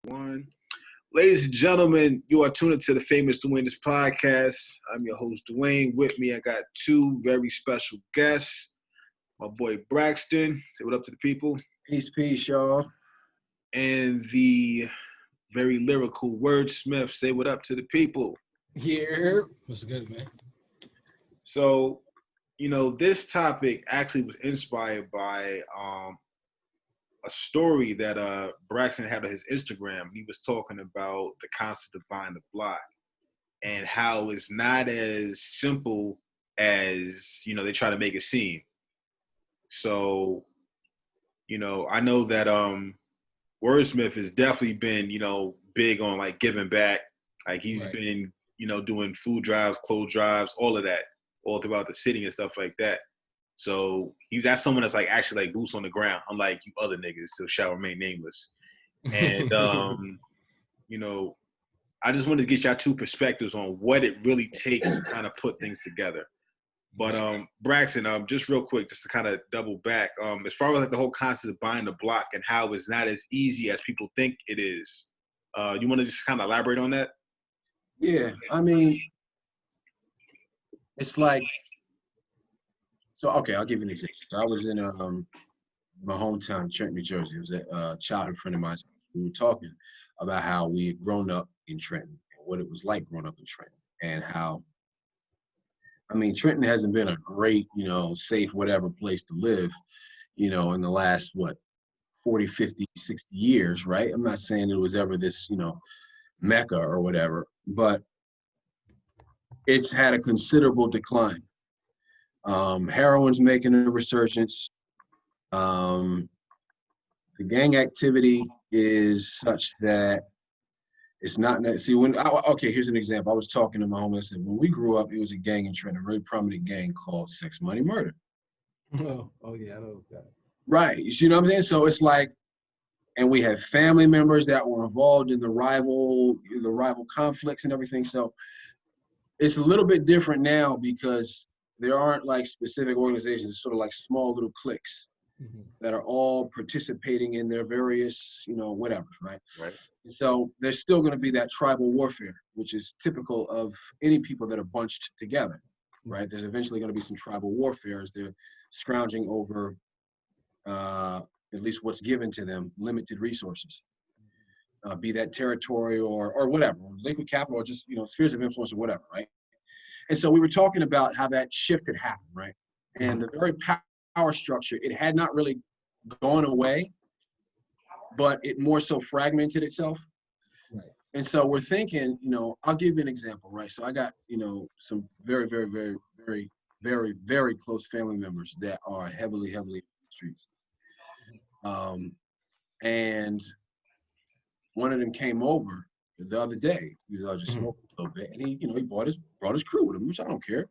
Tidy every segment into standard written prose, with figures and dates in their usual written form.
One. Ladies and gentlemen, you are tuned into the famous Dwayne this podcast. I'm your host, Dwayne. With me, I got two very special guests. My boy Braxton. Say what up to the people. Peace, y'all. And the very lyrical Wordsmiff. Say what up to the people. Yeah. What's good, man? So, this topic actually was inspired by a story that Braxton had on his Instagram. He was talking about the concept of buying the block and how it's not as simple as, they try to make it seem. So, I know that Wordsmith has definitely been, big on like giving back. Like he's been, doing food drives, clothes drives, all of that, all throughout the city and stuff like that. So that's someone that's like actually like boots on the ground, unlike you other niggas who shall remain nameless. And I just wanted to get y'all two perspectives on what it really takes to kind of put things together. But Braxton, just real quick, just to kind of double back, as far as like the whole concept of buying the block and how it's not as easy as people think it is, you want to just kind of elaborate on that? Yeah, I mean, it's like, so okay, I'll give you an example. So I was in my hometown, Trenton, New Jersey. It was a childhood friend of mine. We were talking about how we had grown up in Trenton and what it was like growing up in Trenton, and how, I mean, Trenton hasn't been a great, safe, whatever place to live, in the last, 40, 50, 60 years, right? I'm not saying it was ever this, Mecca or whatever, but it's had a considerable decline. Heroin's making a resurgence. The gang activity is such that it's not, see, here's an example. I was talking to my homie. I said, when we grew up, it was a gang in Trenton, a really prominent gang called Sex Money Murder. Oh yeah, I know those guys. Right, you see what I'm saying? So it's like, and we have family members that were involved in the rival conflicts and everything. So it's a little bit different now because there aren't like specific organizations. It's sort of like small little cliques that are all participating in their various, whatever, right? Right. And so there's still going to be that tribal warfare, which is typical of any people that are bunched together, right? There's eventually going to be some tribal warfare as they're scrounging over at least what's given to them, limited resources, be that territory or whatever, or liquid capital, or just, spheres of influence or whatever, right? And so we were talking about how that shift had happened, right? And the very power structure, it had not really gone away, but it more so fragmented itself. Right. And so we're thinking, I'll give you an example, right? So I got, some very, very, very, very, very, very close family members that are heavily in the streets. And one of them came over the other day. He was just smoking a little bit, and he brought his crew with him, which I don't care.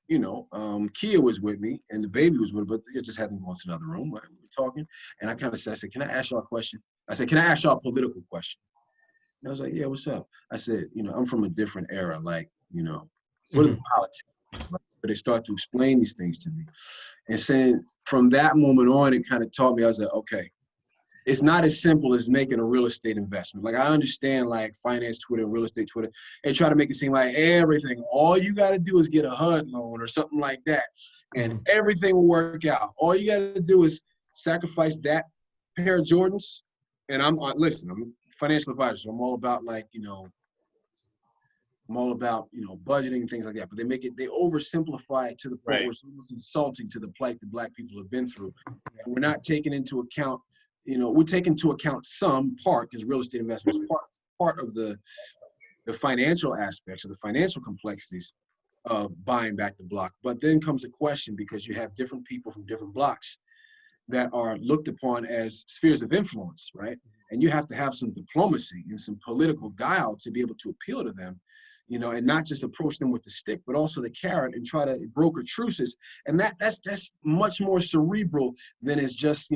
Kia was with me, and the baby was with him, but it just happened to go into another room. We were talking, and I kind of said, "Can I ask y'all a question?" I said, "Can I ask y'all a political question?" And I was like, "Yeah, what's up?" I said, "I'm from a different era. Like, what are the politics?" But they start to explain these things to me, and saying from that moment on, it kind of taught me. I was like, okay. It's not as simple as making a real estate investment. Like, I understand like finance Twitter, real estate Twitter, and try to make it seem like everything, all you got to do is get a HUD loan or something like that, and everything will work out. All you got to do is sacrifice that pair of Jordans. And I'm a financial advisor, so I'm all about budgeting and things like that. But they oversimplify it to the point where it's almost insulting to the plight that Black people have been through. And we're not taking into account, we're taking into account some part, because real estate investment is part of the financial aspects or the financial complexities of buying back the block. But then comes a question, because you have different people from different blocks that are looked upon as spheres of influence, right? And you have to have some diplomacy and some political guile to be able to appeal to them, and not just approach them with the stick, but also the carrot, and try to broker truces. And that's much more cerebral than it's just,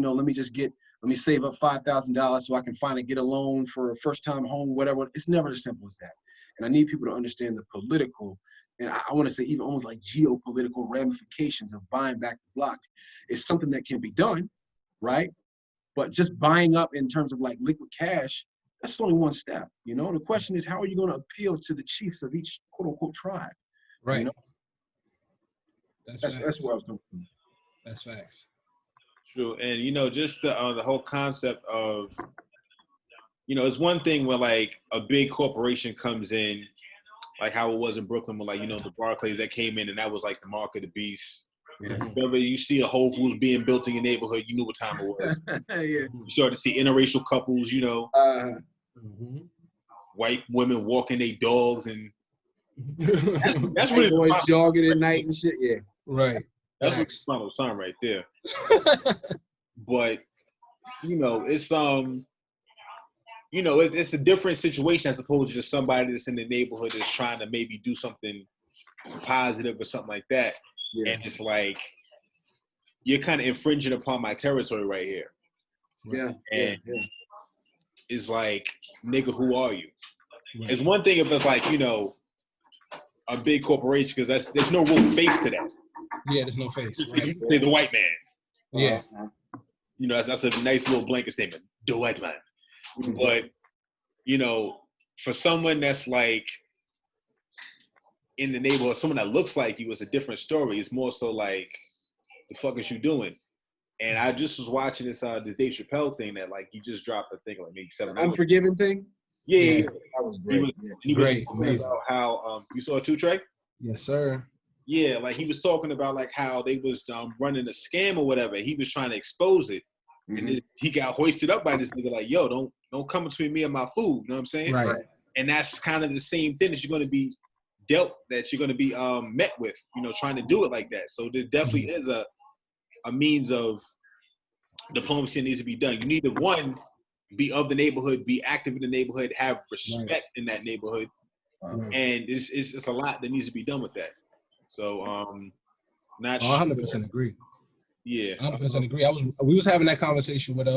let me save up $5,000 so I can finally get a loan for a first-time home, whatever. It's never as simple as that. And I need people to understand the political, and I want to say even almost like geopolitical ramifications of buying back the block. It's something that can be done, right? But just buying up in terms of like liquid cash, That's only one step. You know, the question is, how are you going to appeal to the chiefs of each quote unquote tribe? Right. You know? That's where I was coming from. That's facts. True, and you know, just the whole concept of, you know, it's one thing when like a big corporation comes in, like how it was in Brooklyn, with like, you know, the Barclays that came in, and that was like the mark of the beast. Yeah. Whenever you see a Whole Foods being built in your neighborhood, you knew what time it was. Yeah. You started to see interracial couples, you know, white women walking their dogs, and that's really boys the jogging at night and shit. Yeah. Right. That's what the final sign right there. But you know, it's you know, it's a different situation as opposed to just somebody that's in the neighborhood that's trying to maybe do something positive or something like that. Yeah. And it's like, you're kind of infringing upon my territory right here. Yeah. And it's like, nigga, who are you? Right. It's one thing if it's like, you know, a big corporation, because there's no real face to that. Yeah, there's no face. Right. Say the white man. Yeah. You know, that's a nice little blanket statement. The white man. Mm-hmm. But, you know, for someone that's like in the neighborhood, someone that looks like you, is a different story. It's more so like, the fuck is you doing? And I just was watching this Dave Chappelle thing that like he just dropped, I think like maybe 7 hours. Unforgiven thing? Yeah. That was great. He was great. talking about how you saw it too, Trey? Yes, sir. Yeah, like he was talking about like how they was running a scam or whatever. He was trying to expose it. Mm-hmm. And he got hoisted up by this nigga like, yo, don't come between me and my food. You know what I'm saying? Right. And that's kind of the same thing that you're going to be dealt, that you're going to be met with, you know, trying to do it like that. So there definitely is a means of diplomacy that needs to be done. You need to, one, be of the neighborhood, be active in the neighborhood, have respect in that neighborhood. And it's a lot that needs to be done with that. So, not sure. 100% agree. Yeah, 100% agree. We was having that conversation with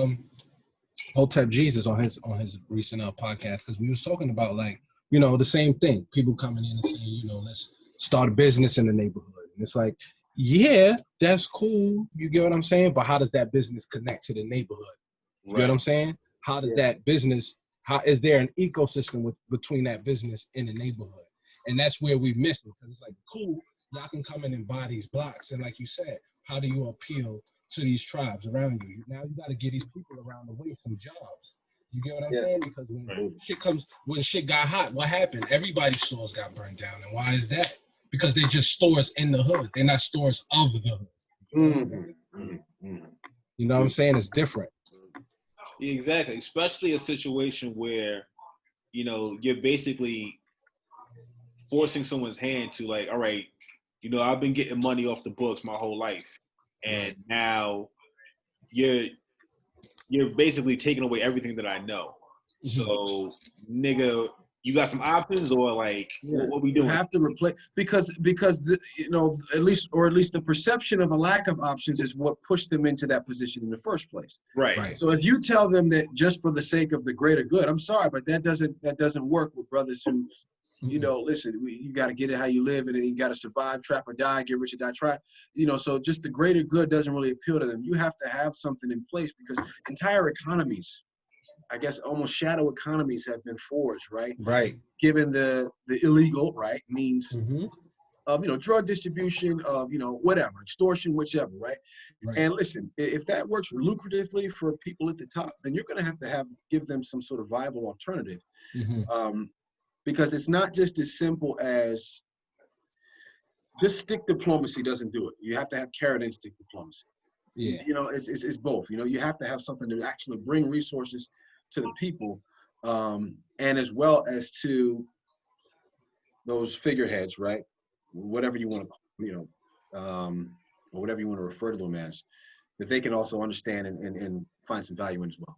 Hotep Jesus on his recent podcast, because we was talking about, like, you know, the same thing. People coming in and saying, you know, let's start a business in the neighborhood. And it's like, yeah, that's cool. You get what I'm saying? But how does that business connect to the neighborhood? You get what I'm saying? How does that business, how is there an ecosystem between that business and the neighborhood? And that's where we miss it, because it's like, cool, y'all can come in and buy these blocks. And like you said, how do you appeal to these tribes around you? Now you got to get these people around the way some jobs. You get what I'm saying? Because when shit got hot, what happened? Everybody's stores got burned down. And why is that? Because they're just stores in the hood. They're not stores of the hood. You know what I'm saying? It's different. Exactly. Especially a situation where, you know, you're basically forcing someone's hand to, like, all right, you know, I've been getting money off the books my whole life. And now you're basically taking away everything that I know. So, nigga, you got some options, or like, what we doing? You have to replace, because you know, at least the perception of a lack of options is what pushed them into that position in the first place. Right. So if you tell them that just for the sake of the greater good, I'm sorry, but that doesn't work with brothers who, you know, listen, you got to get it how you live, and you got to survive, trap or die, get rich or die try. You know, so just the greater good doesn't really appeal to them. You have to have something in place, because entire economies, I guess almost shadow economies, have been forged, right? Right. Given the illegal, right, means of, you know, drug distribution, of, you know, whatever, extortion, whichever, right? And listen, if that works lucratively for people at the top, then you're going to have give them some sort of viable alternative. Because it's not just as simple as just stick diplomacy doesn't do it. You have to have carrot and stick diplomacy. Yeah. You know, it's both. You know, you have to have something to actually bring resources to the people, and as well as to those figureheads, right? Whatever you want to, you know, or whatever you want to refer to them as, that they can also understand and find some value in as well.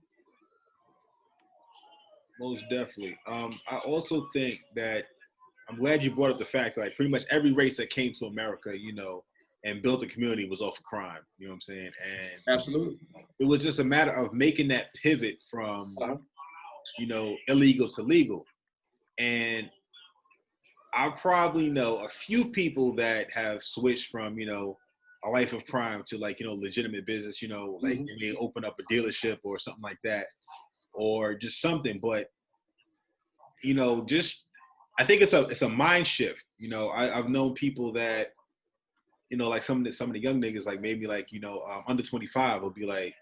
Most definitely. I also think that, I'm glad you brought up the fact that, like, pretty much every race that came to America, you know, and built a community was off of crime. You know what I'm saying? And absolutely, it was just a matter of making that pivot from, you know, illegal to legal. And I probably know a few people that have switched from, you know, a life of crime to, like, you know, legitimate business, you know, like they may open up a dealership or something like that, or just something. But you know, just I think it's a mind shift. You know, I've known people that, you know, like some of the young niggas, like maybe like, you know, under 25 will be like,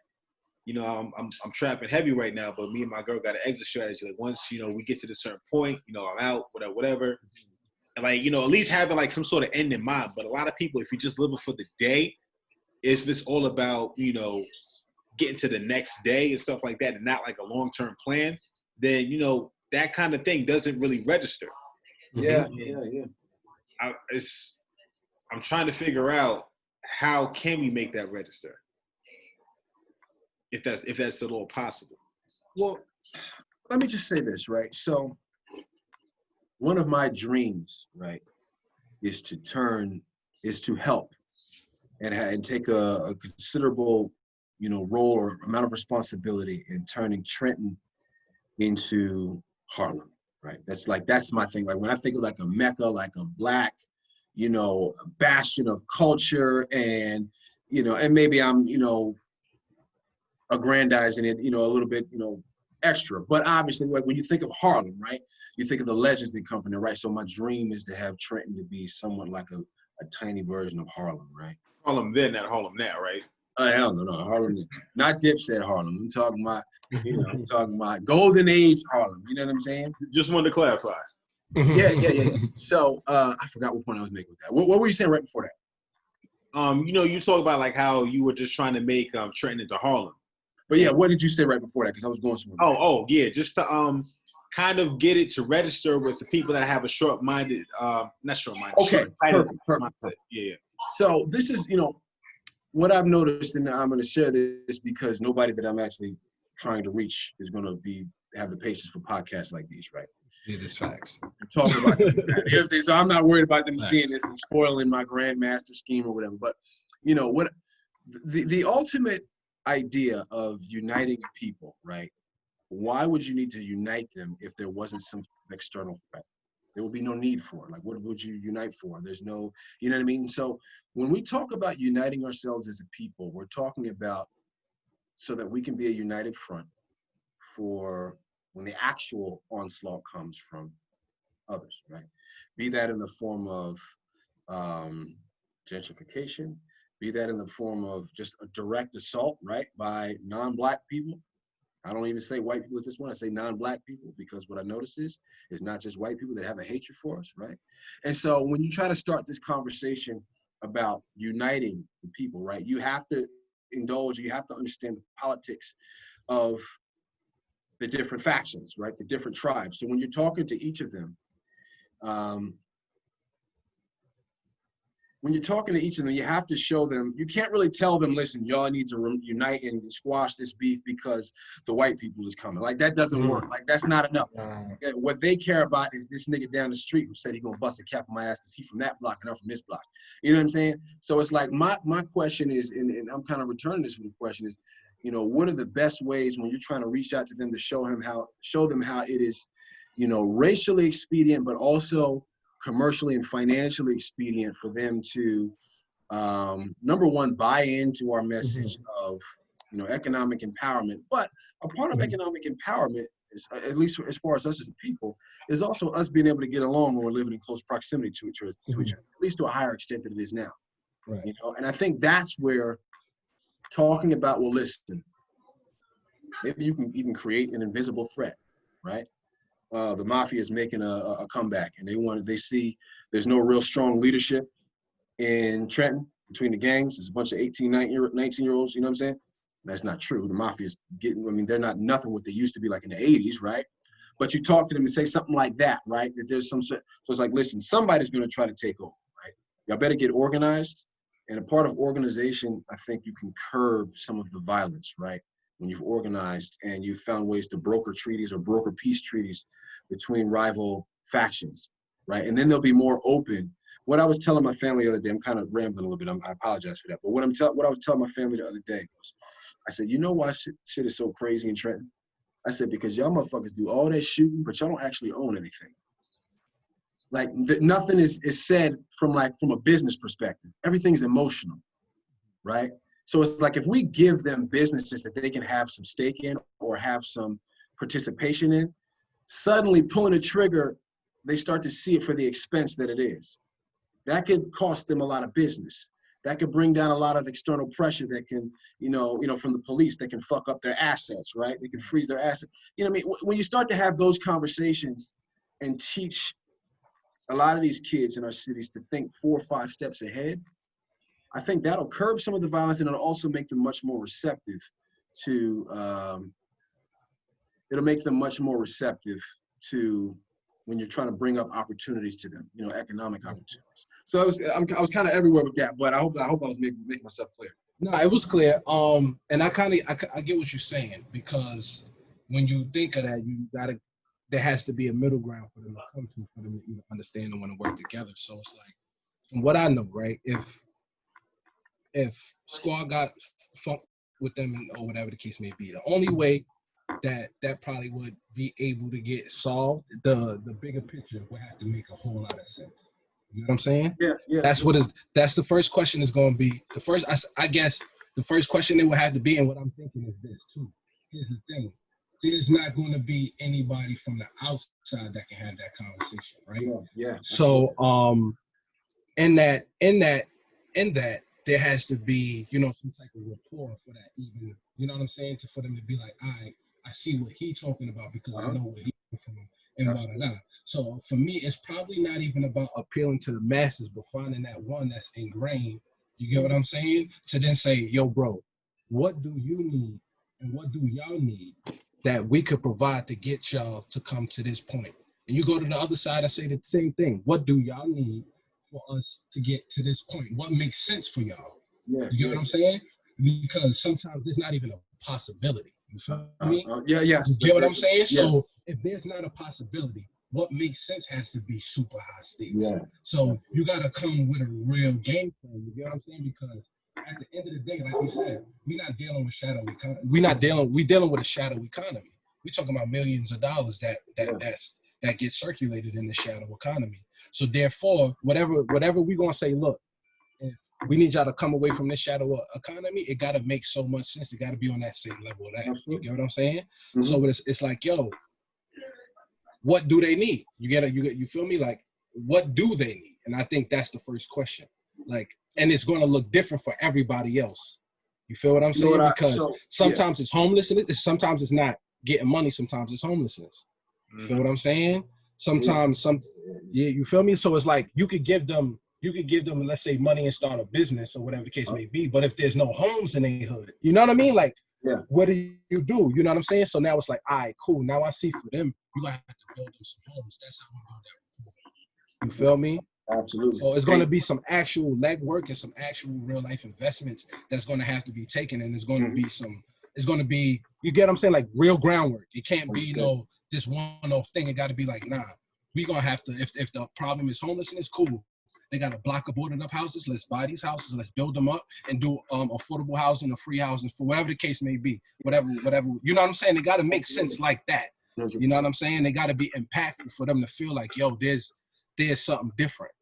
you know, I'm trapping heavy right now, but me and my girl got an exit strategy. Like once, you know, we get to this certain point, you know, I'm out, whatever. And like, you know, at least having like some sort of end in mind. But a lot of people, if you're just living for the day, if it's all about, you know, getting to the next day and stuff like that and not like a long-term plan, then, you know, that kind of thing doesn't really register. Yeah, I'm trying to figure out how can we make that register, if that's at all possible. Well, let me just say this, right? So one of my dreams, right, is to help and take a considerable, you know, role or amount of responsibility in turning Trenton into Harlem, right? That's my thing. Like when I think of like a Mecca, like a Black, you know, bastion of culture, and, you know, and maybe I'm, you know, aggrandizing it, you know, a little bit, you know, extra. But obviously, like when you think of Harlem, right, you think of the legends that come from there, right? So my dream is to have Trenton to be somewhat like a tiny version of Harlem, right? Harlem then, not Harlem now, right? Hell no, Harlem, not Dipset Harlem. I'm talking about, you know, I'm talking about golden age Harlem. You know what I'm saying? Just wanted to clarify. Yeah. So I forgot what point I was making with that. What were you saying right before that? You know, you talk about like how you were just trying to make Trenton into Harlem. But yeah, what did you say right before that? Because I was going somewhere. Oh yeah, just to kind of get it to register with the people that have a short-minded, not short-minded. Okay, perfect. Yeah. So this is, you know, what I've noticed, and I'm going to share this because nobody that I'm actually trying to reach is going to have the patience for podcasts like these, right? Yeah, that's facts. I'm talking about that. You know what I'm saying? So I'm not worried about them seeing this and spoiling my grandmaster scheme or whatever. But, you know, what the ultimate idea of uniting a people, right? Why would you need to unite them if there wasn't some external threat? There would be no need for it. Like, what would you unite for? There's no, you know what I mean? So when we talk about uniting ourselves as a people, we're talking about so that we can be a united front for when the actual onslaught comes from others, right? Be that in the form of gentrification, be that in the form of just a direct assault, right, by non-Black people. I don't even say white people at this point. I say non-Black people, because what I notice is it's not just white people that have a hatred for us, right? And so when you try to start this conversation about uniting the people, right, you have to you have to understand the politics of the different factions, right, the different tribes. So when you're talking to each of them, you have to show them, you can't really tell them, listen, y'all need to unite and squash this beef because the white people is coming. Like, that doesn't work. Like, that's not enough. What they care about is this nigga down the street who said he gonna bust a cap on my ass because he from that block and I'm from this block. You know what I'm saying? So it's like, my question is, and I'm kind of returning this with a question is, you know, what are the best ways when you're trying to reach out to them to show them how it is, you know, racially expedient, but also commercially and financially expedient for them to, number one, buy into our message of, you know, economic empowerment. But a part of economic empowerment is, at least as far as us as a people, is also us being able to get along when we're living in close proximity to each other, at least to a higher extent than it is now. Right. You know, and I think that's where talking about, well, listen, maybe you can even create an invisible threat, right? The mafia is making a comeback, and they see there's no real strong leadership in Trenton between the gangs. There's a bunch of 18, 19-year-olds, you know what I'm saying? That's not true. The mafia is they're not nothing what they used to be like in the 80s, right? But you talk to them and say something like that, right? That there's so it's like, listen, somebody's going to try to take over, right? Y'all better get organized. And a part of organization, I think you can curb some of the violence, right? When you've organized and you've found ways to broker treaties or broker peace treaties between rival factions, right? And then they'll be more open. What I was telling my family the other day, I'm kind of rambling a little bit, I apologize for that. But what I was telling my family the other day was, I said, you know why shit is so crazy in Trenton? I said, because y'all motherfuckers do all that shooting, but y'all don't actually own anything. Like, nothing is said from a business perspective. Everything's emotional, right? So it's like, if we give them businesses that they can have some stake in or have some participation in, suddenly pulling a trigger, they start to see it for the expense that it is. That could cost them a lot of business. That could bring down a lot of external pressure that can, from the police that can fuck up their assets, right? They can freeze their assets. You know what I mean? When you start to have those conversations and teach a lot of these kids in our cities to think 4 or 5 steps ahead, I think that'll curb some of the violence, and it'll also make them much more receptive to, when you're trying to bring up opportunities to them, economic opportunities. So I was kind of everywhere with that, but I hope I was making myself clear. No, it was clear. And I get what you're saying, because when you think of that, there has to be a middle ground for them to come to, for them to even understand and want to work together. So it's like, from what I know, right, if Squad got funked with them or whatever the case may be, the only way that probably would be able to get solved, the bigger picture would have to make a whole lot of sense. You know what I'm saying? Yeah. That's the first question is going to be the first. I guess the first question it would have to be, and what I'm thinking is this too. Here's the thing: there's not going to be anybody from the outside that can have that conversation, right? Yeah. So, in that, there has to be, some type of rapport for that, even, you know what I'm saying, for them to be like, I see what he's talking about because I know where he's from, and blah, blah, blah. So for me, it's probably not even about appealing to the masses, but finding that one that's ingrained, you get what I'm saying? To then say, yo, bro, what do you need and what do y'all need that we could provide to get y'all to come to this point? And you go to the other side and say the same thing. What do y'all need for us to get to this point? What makes sense for y'all? You get what I'm saying? Because sometimes there's not even a possibility. You feel me? Yeah. You get what I'm saying? Yeah. So if there's not a possibility, what makes sense has to be super high stakes. Yeah. So you got to come with a real game plan. You get what I'm saying? Because at the end of the day, like you said, we're not dealing with shadow economy. We're dealing with a shadow economy. We're talking about millions of dollars that get circulated in the shadow economy. So therefore, whatever we're gonna say, look, if we need y'all to come away from this shadow economy, it gotta make so much sense. It gotta be on that same level of that. You get what I'm saying? Mm-hmm. So it's like, yo, what do they need? You feel me? Like, what do they need? And I think that's the first question. Like, and it's gonna look different for everybody else. You feel what I'm saying? Because sometimes it's homelessness, sometimes it's not getting money, sometimes it's homelessness. You feel what I'm saying? Sometimes you feel me? So it's like you could give them, let's say, money and start a business or whatever the case may be. But if there's no homes in their hood, you know what I mean? Like, what do you do? You know what I'm saying? So now it's like, all right, cool. Now I see for them, you gotta have to build them some homes. That's how we build that rapport. You feel me? Absolutely. So it's gonna be some actual legwork and some actual real life investments that's gonna have to be taken, and it's gonna be you get what I'm saying, like real groundwork. It can't be this one-off thing. It got to be like, nah, we gonna have to, if the problem is homelessness, cool. They got a block of boarded up houses. Let's buy these houses. Let's build them up and do affordable housing or free housing for whatever the case may be. Whatever. You know what I'm saying? They got to make sense like that. 100%. You know what I'm saying? They got to be impactful for them to feel like, yo, there's something different.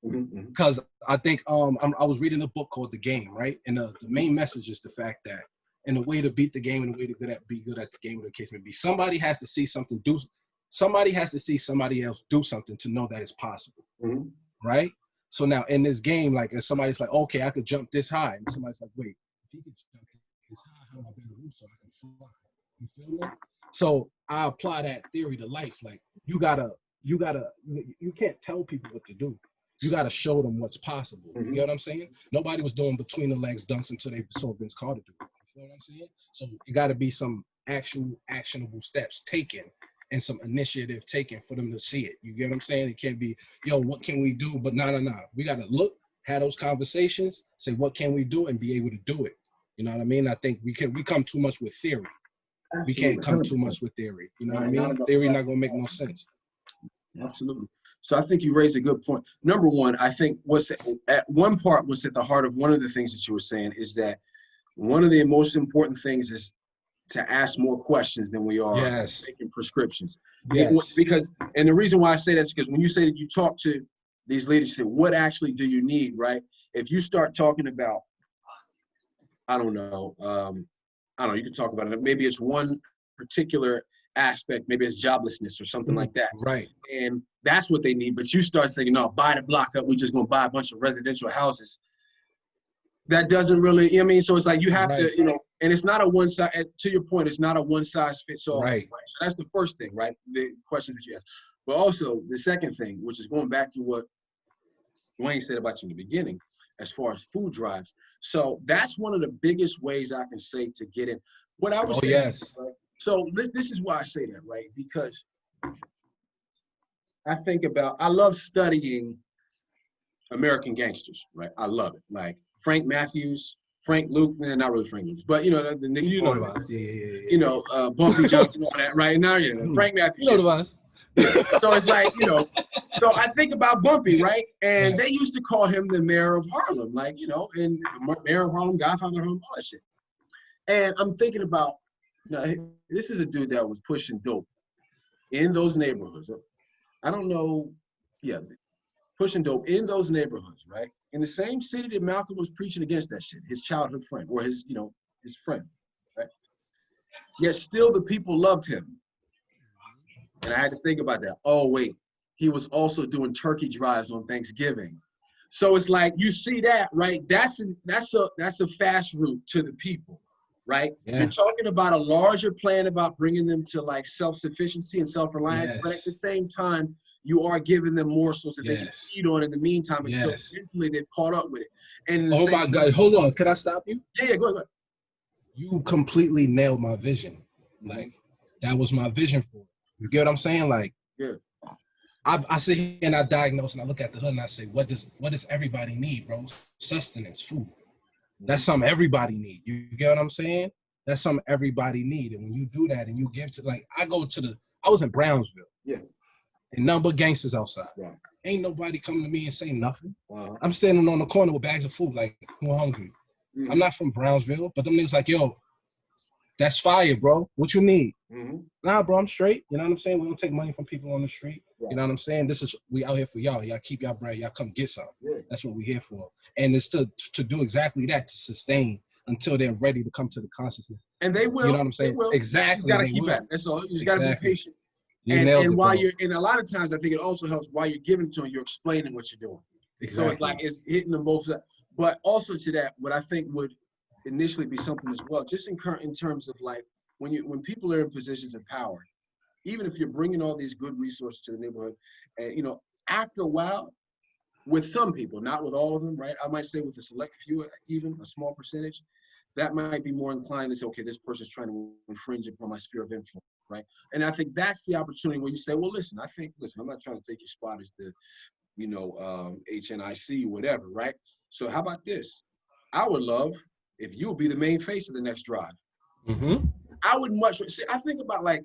Because I think I was reading a book called The Game, right? And the main message is the fact that, and the way to beat the game and the way to be good at the game, whatever the case may be, somebody has to see something somebody has to see somebody else do something to know that it's possible, right? So now in this game, like, if somebody's like, okay, I could jump this high, and somebody's like, wait, if he could jump this high, how am I going to do so I can fly? You feel me? So I apply that theory to life. Like, you can't tell people what to do. You got to show them what's possible. You get what I'm saying? Nobody was doing between the legs dunks until they saw Vince Carter do it. You know what I'm saying? So it got to be some actual actionable steps taken and some initiative taken for them to see it. You get what I'm saying? It can't be, yo, what can we do? But no. We got to look, have those conversations, say, what can we do, and be able to do it. You know what I mean? I think we come too much with theory. We can't come too much with theory. You know what I mean? Theory not going to make no sense. Absolutely. So I think you raised a good point. Number one, I think what's at the heart of one of the things that you were saying is that one of the most important things is to ask more questions than we are making prescriptions. Because, and the reason why I say that is because when you say that you talk to these leaders, you say, what actually do you need, right? If you start talking about, I don't know, you can talk about it. Maybe it's one particular aspect. Maybe it's joblessness or something like that. Right. And that's what they need. But you start saying, no, buy the block up. We're just going to buy a bunch of residential houses. That doesn't really, you know what I mean? So it's like you have to, you know, and it's not a one size, to your point, it's not a one size fits all. Right. So that's the first thing, right? The questions that you ask. But also the second thing, which is going back to what Dwayne said about you in the beginning, as far as food drives. So that's one of the biggest ways I can say to get in. What I would say, yes. right? So this is why I say that, right? Because I think about, I love studying American gangsters, right? I love it. Like Frank Matthews, Frank Luke, man, not really Frank Luke, but you know, the Nicky Porter, you know, Bumpy Johnson, all that, right? Now, you know, Frank Matthews. You know the vibes. So it's like, you know, so I think about Bumpy, right? And they used to call him the mayor of Harlem, like, you know, and mayor of Harlem, Godfather of Harlem, all that shit. And I'm thinking about, you know, this is a dude that was pushing dope in those neighborhoods. I don't know, pushing dope in those neighborhoods, right? In the same city that Malcolm was preaching against that shit, his childhood friend, or his, you know, his friend, right? Yet still the people loved him. And I had to think about that. Oh, wait, he was also doing turkey drives on Thanksgiving. So it's like, you see that, right? That's a fast route to the people, right? Yeah. You're talking about a larger plan about bringing them to like self-sufficiency and self-reliance, but at the same time, you are giving them morsels that they can feed on in the meantime until eventually they're caught up with it. And oh my God, hold on, can I stop you? Yeah, go ahead. You completely nailed my vision. Like, that was my vision for it. You get what I'm saying? Like, I sit here and I diagnose and I look at the hood and I say, what does everybody need, bro? Sustenance, food. That's something everybody need. You get what I'm saying? That's something everybody need. And when you do that and you give to, like, I was in Brownsville. Yeah. And nothing but gangsters outside. Right. Ain't nobody coming to me and saying nothing. Uh-huh. I'm standing on the corner with bags of food, like, who hungry? Mm-hmm. I'm not from Brownsville, but them niggas like, yo, that's fire, bro. What you need? Mm-hmm. Nah, bro, I'm straight. You know what I'm saying? We don't take money from people on the street. Right. You know what I'm saying? We out here for y'all. Y'all keep y'all bread. Y'all come get some. Yeah. That's what we here for. And it's to do exactly that, to sustain until they're ready to come to the consciousness. And they will. You know what I'm saying? You Exactly. got to keep that. That's all. You just got to be patient. And while you're, and a lot of times I think it also helps while you're giving it to them, you're explaining what you're doing. Exactly. So it's like, it's hitting them both sides. But also to that, what I think would initially be something as well, just in terms of like, when people are in positions of power, even if you're bringing all these good resources to the neighborhood, and you know, after a while, with some people, not with all of them, right? I might say with a select few, even a small percentage, that might be more inclined to say, okay, this person's trying to infringe upon my sphere of influence, right? And I think that's the opportunity where you say, well, listen, I'm not trying to take your spot as the, you know, HNIC, whatever, right? So how about this? I would love if you would be the main face of the next drive. Mm-hmm. I would much, see, I think about like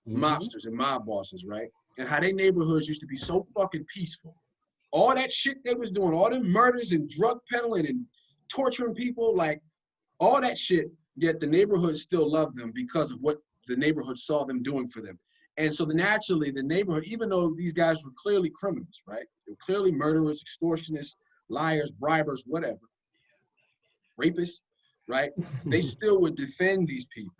mobsters and mob bosses, right? And how their neighborhoods used to be so fucking peaceful. All that shit they was doing, all them murders and drug peddling and torturing people, like all that shit, yet the neighborhood still loved them because of what the neighborhood saw them doing for them. And so naturally, the neighborhood, even though these guys were clearly criminals, right? They were clearly murderers, extortionists, liars, bribers, whatever, rapists, right? They still would defend these people.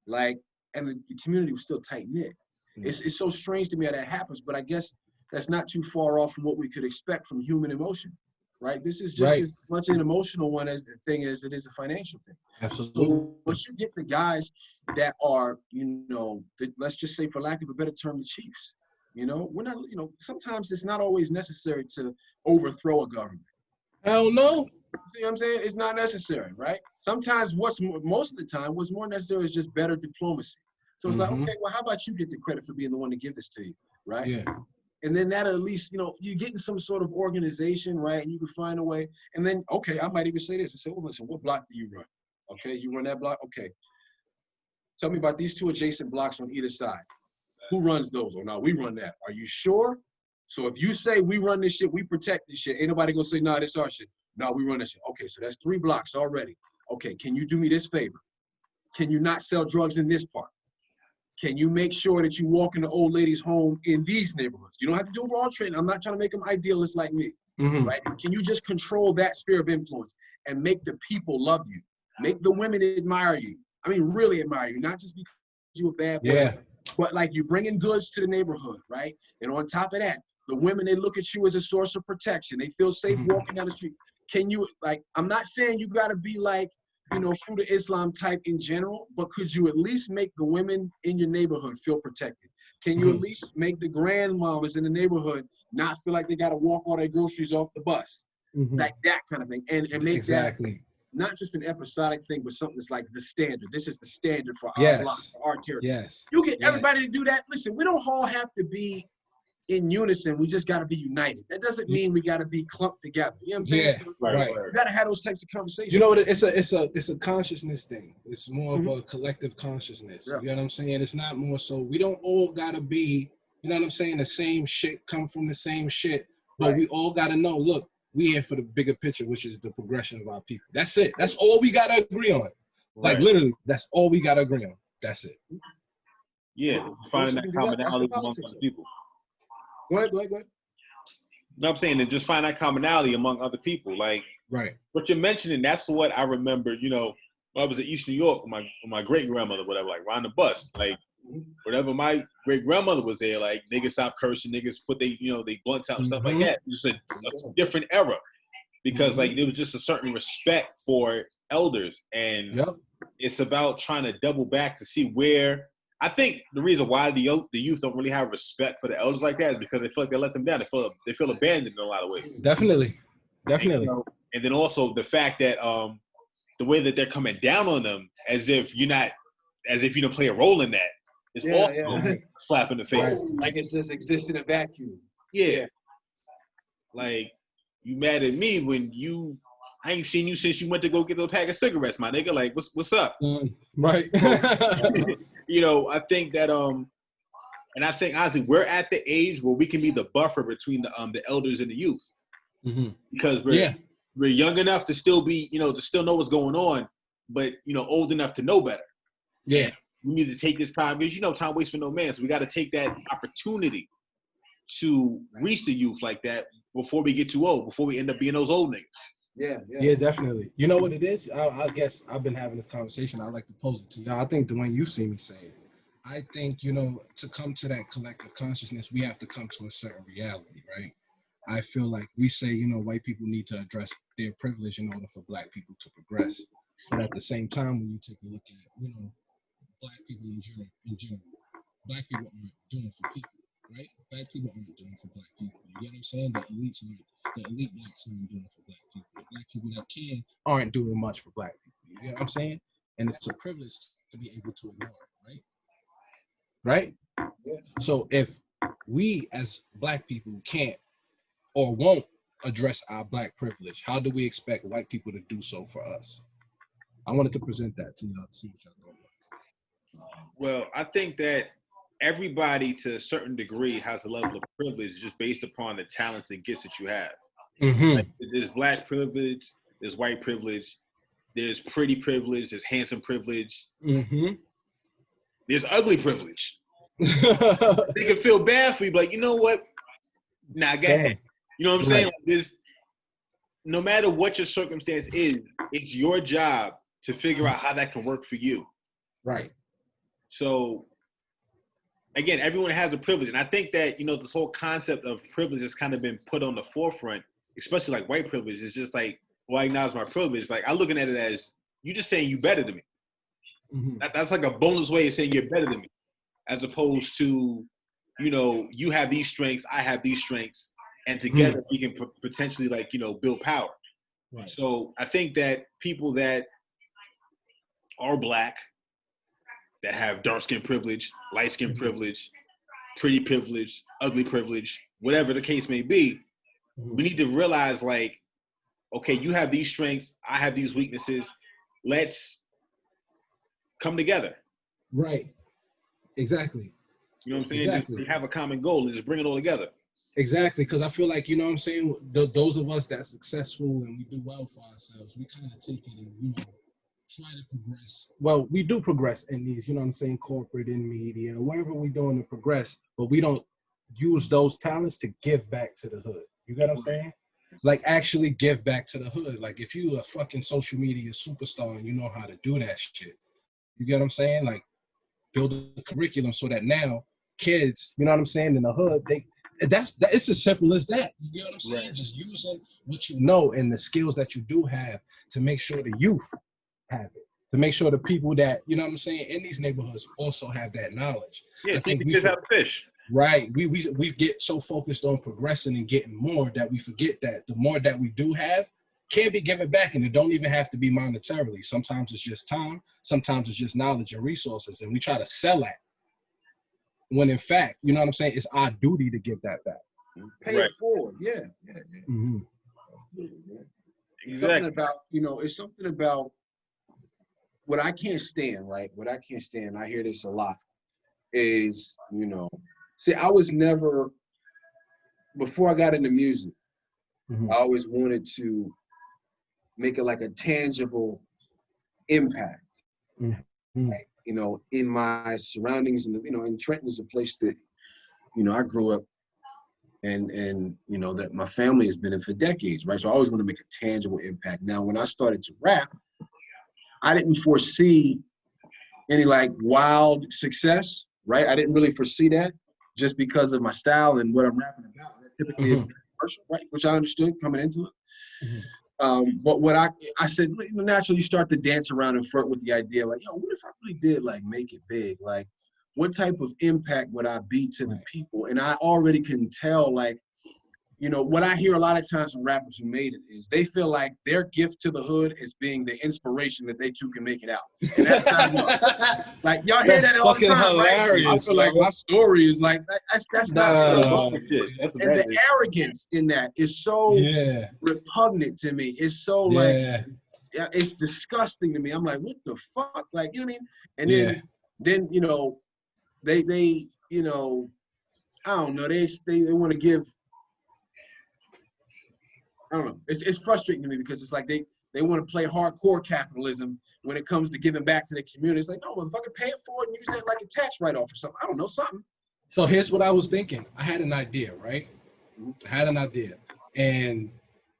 Like, and the community was still tight-knit. It's so strange to me how that happens, but I guess that's not too far off from what we could expect from human emotion, right? This is just as much an emotional one as the thing is it is a financial thing. Absolutely. So once you get the guys that are, you know, let's just say, for lack of a better term, the chiefs, you know, we're not, you know, sometimes it's not always necessary to overthrow a government. Hell no. You know what I'm saying? It's not necessary, right? Sometimes most of the time, what's more necessary is just better diplomacy. So it's like, okay, well, how about you get the credit for being the one to give this to you, right? Yeah. And then that at least, you know, you're getting some sort of organization, right? And you can find a way. And then, okay, I might even say this and say, well, listen, what block do you run? Okay, you run that block? Okay. Tell me about these two adjacent blocks on either side. Who runs those? Or no, we run that. Are you sure? So if you say we run this shit, we protect this shit, ain't nobody gonna say, nah, this our shit. No, we run that shit. Okay, so that's 3 blocks already. Okay, can you do me this favor? Can you not sell drugs in this part? Can you make sure that you walk in the old lady's home in these neighborhoods? You don't have to do overall training. I'm not trying to make them idealists like me, right? Can you just control that sphere of influence and make the people love you? Make the women admire you. I mean, really admire you, not just because you're a bad boy. Yeah. But like you bringing goods to the neighborhood, right? And on top of that, the women, they look at you as a source of protection. They feel safe walking down the street. Can you, like, I'm not saying you got to be like, you know, Fruit of Islam type in general, but could you at least make the women in your neighborhood feel protected? Can you at least make the grandmamas in the neighborhood not feel like they got to walk all their groceries off the bus? Like that kind of thing. And make that not just an episodic thing, but something that's like the standard. This is the standard for our block, for our territory. You get everybody to do that. Listen, we don't all have to be in unison. We just got to be united. That doesn't mean we got to be clumped together. You know what I'm saying? So right. You got to have those types of conversations. You know what? It's a consciousness thing. It's more of a collective consciousness. You know what I'm saying? It's not more so. We don't all got to be, you know what I'm saying? The same shit, come from the same shit. But we all got to know, look, we here for the bigger picture, which is the progression of our people. That's it. That's all we got to agree on. Like literally, that's all we got to agree on. That's it. Yeah, finding that commonality among other people. Go ahead. No, I'm saying that just find that commonality among other people. Like, what you're mentioning, that's what I remember, you know, when I was in East New York with my great-grandmother, whatever, like, riding the bus. Like, whenever my great-grandmother was there, like, niggas stopped cursing, niggas put they blunts out and stuff like that. It was a different era because, like, there was just a certain respect for elders. And it's about trying to double back to see where – I think the reason why the youth don't really have respect for the elders like that is because they feel like they let them down. They feel abandoned in a lot of ways. Definitely. And then also the fact that the way that they're coming down on them as if you don't play a role in that is also a slap in the face. Like it's just exists in a vacuum. Yeah. Like you mad at me when I ain't seen you since you went to go get a pack of cigarettes, my nigga. Like what's up? Right. You know, I think that and I think honestly we're at the age where we can be the buffer between the elders and the youth, because we're young enough to still be, you know, to still know what's going on, but you know, old enough to know better. Yeah, we need to take this time because you know, time waits for no man. So we got to take that opportunity to reach the youth like that before we get too old, before we end up being those old niggas. Yeah, definitely. You know what it is? I guess I've been having this conversation. I like to pose it to y'all. I think, Dwayne, you see me say it. I think, you know, to come to that collective consciousness, we have to come to a certain reality, right? I feel like we say, you know, white people need to address their privilege in order for black people to progress. But at the same time, when you take a look at, you know, black people in general, black people aren't doing for people, right? Black people aren't doing for black people. You get what I'm saying? The elite blacks aren't doing for black people. The black people that can aren't doing much for black people. You get what I'm saying? And it's a privilege to be able to ignore it, right? Yeah. So if we as black people can't or won't address our black privilege, how do we expect white people to do so for us? I wanted to present that to y'all to see what y'all thought. Well, I think that everybody to a certain degree has a level of privilege just based upon the talents and gifts that you have. Like, there's black privilege, there's white privilege, there's pretty privilege, there's handsome privilege, there's ugly privilege. They can feel bad for you, but like, you know what? Nah, I got it. You know what I'm saying? Like, this, no matter what your circumstance is, it's your job to figure out how that can work for you. Right. So again, everyone has a privilege. And I think that, you know, this whole concept of privilege has kind of been put on the forefront, especially like white privilege. It's just like, well, I acknowledge my privilege. Like, I'm looking at it as you just saying you better than me. That's like a bonus way of saying you're better than me, as opposed to, you know, you have these strengths, I have these strengths, and together we can potentially, like, you know, build power. Right. So I think that people that are black, that have dark skin privilege, light skin privilege, pretty privilege, ugly privilege, whatever the case may be, we need to realize, like, okay, you have these strengths, I have these weaknesses. Let's come together. Right. Exactly. You know what I'm saying? Exactly. Just have a common goal and just bring it all together. Exactly, because I feel like, you know what I'm saying, those of us that's successful and we do well for ourselves, we kind of take it and, you know, try to progress. Well, we do progress in these, you know what I'm saying, corporate, in media, whatever we're doing to progress, but we don't use those talents to give back to the hood. You get what I'm saying? Like, actually give back to the hood. Like, if you a fucking social media superstar and you know how to do that shit, you get what I'm saying? Like, build a curriculum so that now kids, you know what I'm saying, in the hood, it's as simple as that. You get what I'm saying? Right. Just using what you know and the skills that you do have to make sure the youth have it. To make sure the people that, you know what I'm saying, in these neighborhoods also have that knowledge. Yeah, I think we just have to fish. Right. We get so focused on progressing and getting more that we forget that the more that we do have can be given back, and it don't even have to be monetarily. Sometimes it's just time. Sometimes it's just knowledge and resources, and we try to sell that. When in fact, you know what I'm saying, it's our duty to give that back. Pay it forward. Yeah. Mm-hmm. Exactly. Something about, it's something about what I can't stand, right? What I can't stand, I hear this a lot, is, see, I was never, before I got into music, I always wanted to make it like a tangible impact, right? In my surroundings, and Trenton is a place that, I grew up and that my family has been in for decades, right? So I always want to make a tangible impact. Now, when I started to rap, I didn't foresee any like wild success, right? I didn't really foresee that just because of my style and what I'm rapping about. That typically is commercial, right? Which I understood coming into it. But what I said, naturally you start to dance around and flirt with the idea, like, what if I really did like make it big? Like, what type of impact would I be to the people? And I already can tell, like, what I hear a lot of times from rappers who made it is they feel like their gift to the hood is being the inspiration that they too can make it out. And that's not like, y'all hear that all the time, right? I feel like my story is like, that's not and the arrogance in that is so repugnant to me. It's so like, it's disgusting to me. I'm like, what the fuck? Like, you know what I mean? And then they I don't know, they want to give, I don't know. It's frustrating to me because it's like they want to play hardcore capitalism when it comes to giving back to the community. It's like, no, motherfucker, pay it forward and use that like a tax write-off or something. I don't know, something. So here's what I was thinking. I had an idea, right? I had an idea. And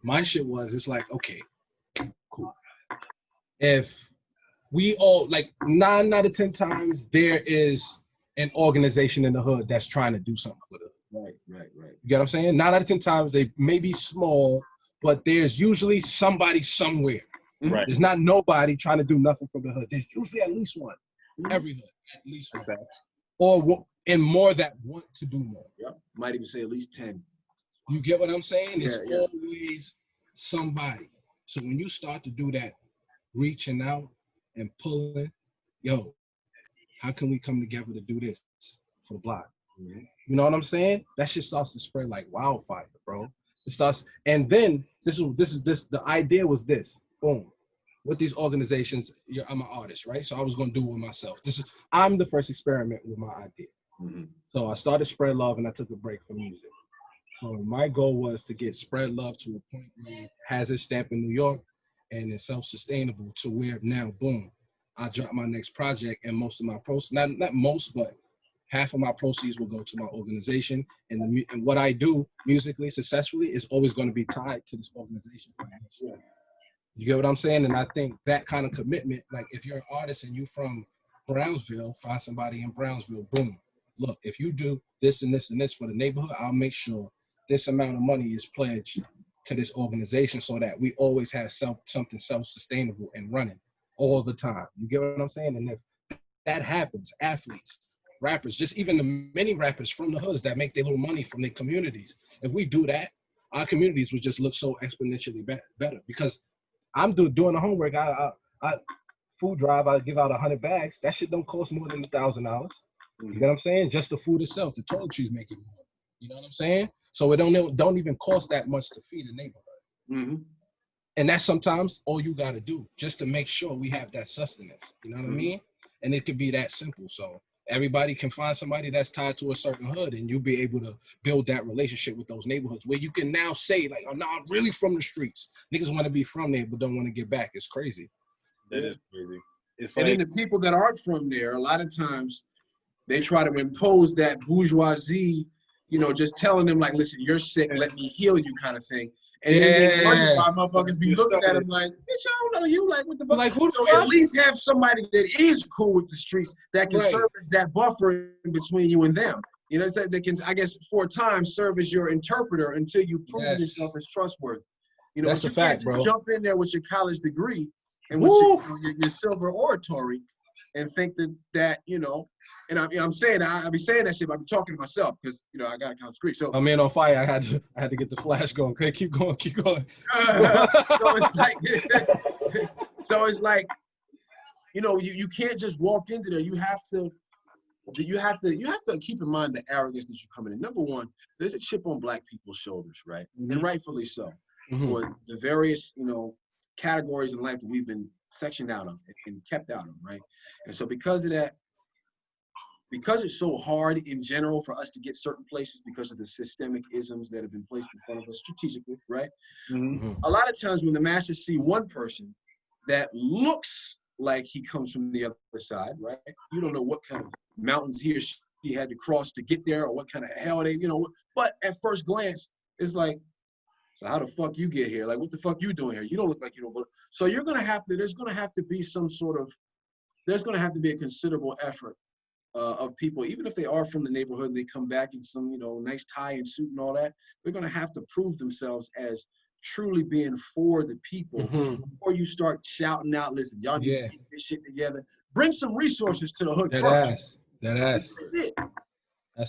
my shit was, it's like, okay, cool. If we all, like 9 out of 10 times, there is an organization in the hood that's trying to do something for them. Right. You get what I'm saying? 9 out of 10 times, they may be small, but there's usually somebody somewhere. Right. There's not nobody trying to do nothing for the hood. There's usually at least one. Every hood, at least one. Or and more that want to do more. Yeah. Might even say at least 10. You get what I'm saying? It's always somebody. So when you start to do that, reaching out and pulling, how can we come together to do this for the block? You know what I'm saying? That shit starts to spread like wildfire, bro. It starts, and then the idea was this, boom. With these organizations, I'm an artist, right? So I was gonna do it with myself. I'm the first experiment with my idea. So I started Spread Love and I took a break from music. So my goal was to get Spread Love to a point where it has its stamp in New York and it's self-sustainable to where now, boom, I drop my next project and most of my not most, but half of my proceeds will go to my organization, and what I do musically successfully is always going to be tied to this organization. You get what I'm saying? And I think that kind of commitment, like if you're an artist and you from Brownsville, find somebody in Brownsville, boom. Look, if you do this and this and this for the neighborhood, I'll make sure this amount of money is pledged to this organization so that we always have something self-sustainable and running all the time. You get what I'm saying? And if that happens, athletes, rappers, just even the many rappers from the hoods that make their little money from their communities, if we do that, our communities would just look so exponentially better. Because I'm doing the homework. I food drive, I give out 100 bags. That shit don't cost more than $1,000. You know what I'm saying? Just the food itself, the toiletries make it more. You know what I'm saying? So it don't even cost that much to feed a neighborhood. And that's sometimes all you got to do just to make sure we have that sustenance. You know what I mean? And it could be that simple. So everybody can find somebody that's tied to a certain hood, and you'll be able to build that relationship with those neighborhoods where you can now say, like, oh, no, I'm really from the streets. Niggas want to be from there but don't want to get back. It's crazy. That is crazy. It's and then the people that aren't from there, a lot of times they try to impose that bourgeoisie, just telling them, like, listen, you're sick, let me heal you kind of thing. And then they wonder why motherfuckers be looking at him like, bitch, I don't know you. Like, what the fuck? Like, who the so fuck? At least have somebody that is cool with the streets that can serve as that buffer in between you and them. You know, that can, I guess, for a time serve as your interpreter until you prove yourself as trustworthy. You know, that's but you a fact, can't just jump in there with your college degree and with your silver oratory and think that you know. And I'm saying I be saying that shit, but I'm talking to myself because you know I got a college degree. So I'm in on fire. I had to get the flash going. Okay, keep going. So it's like, you know, you can't just walk into there. You have to keep in mind the arrogance that you're coming in. Number one, there's a chip on black people's shoulders, right? Mm-hmm. And rightfully so. Mm-hmm. For the various, you know, categories in life that we've been sectioned out of and kept out of, right? And so because of that, because it's so hard in general for us to get certain places because of the systemic isms that have been placed in front of us strategically, right? Mm-hmm. A lot of times when the masses see one person that looks like he comes from the other side, right? You don't know what kind of mountains he or she had to cross to get there or what kind of hell they, you know, but at first glance, it's like, so how the fuck you get here? Like, what the fuck you doing here? You don't look like you don't. So there's going to have to be there's going to have to be a considerable effort of people, even if they are from the neighborhood and they come back in some, you know, nice tie and suit and all that, they're going to have to prove themselves as truly being for the people before you start shouting out, listen, y'all need to get this shit together. Bring some resources to the hood first. That's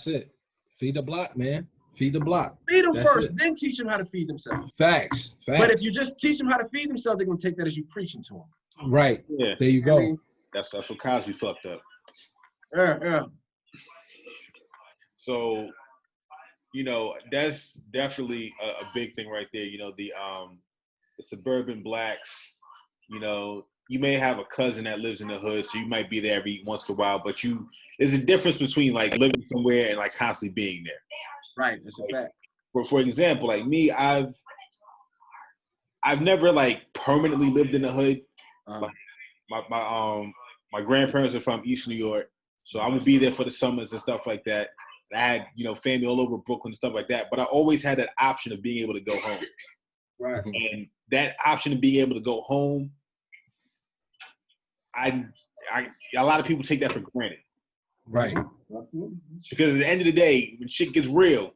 it. Feed the block, man. Feed the block. Feed them first, then teach them how to feed themselves. Facts. But if you just teach them how to feed themselves, they're going to take that as you preaching to them. Right. Yeah. There you go. I mean, that's what Cosby fucked up. Yeah. So, you know, that's definitely a big thing right there. You know, the suburban blacks, you know, you may have a cousin that lives in the hood, so you might be there every once in a while, but there's a difference between like living somewhere and like constantly being there. Right, that's a fact. For example, like me, I've never like permanently lived in the hood. Like my grandparents are from East New York, so I would be there for the summers and stuff like that. I had, you know, family all over Brooklyn and stuff like that, but I always had that option of being able to go home. Right. And that option of being able to go home, a lot of people take that for granted. Right. Because at the end of the day, when shit gets real,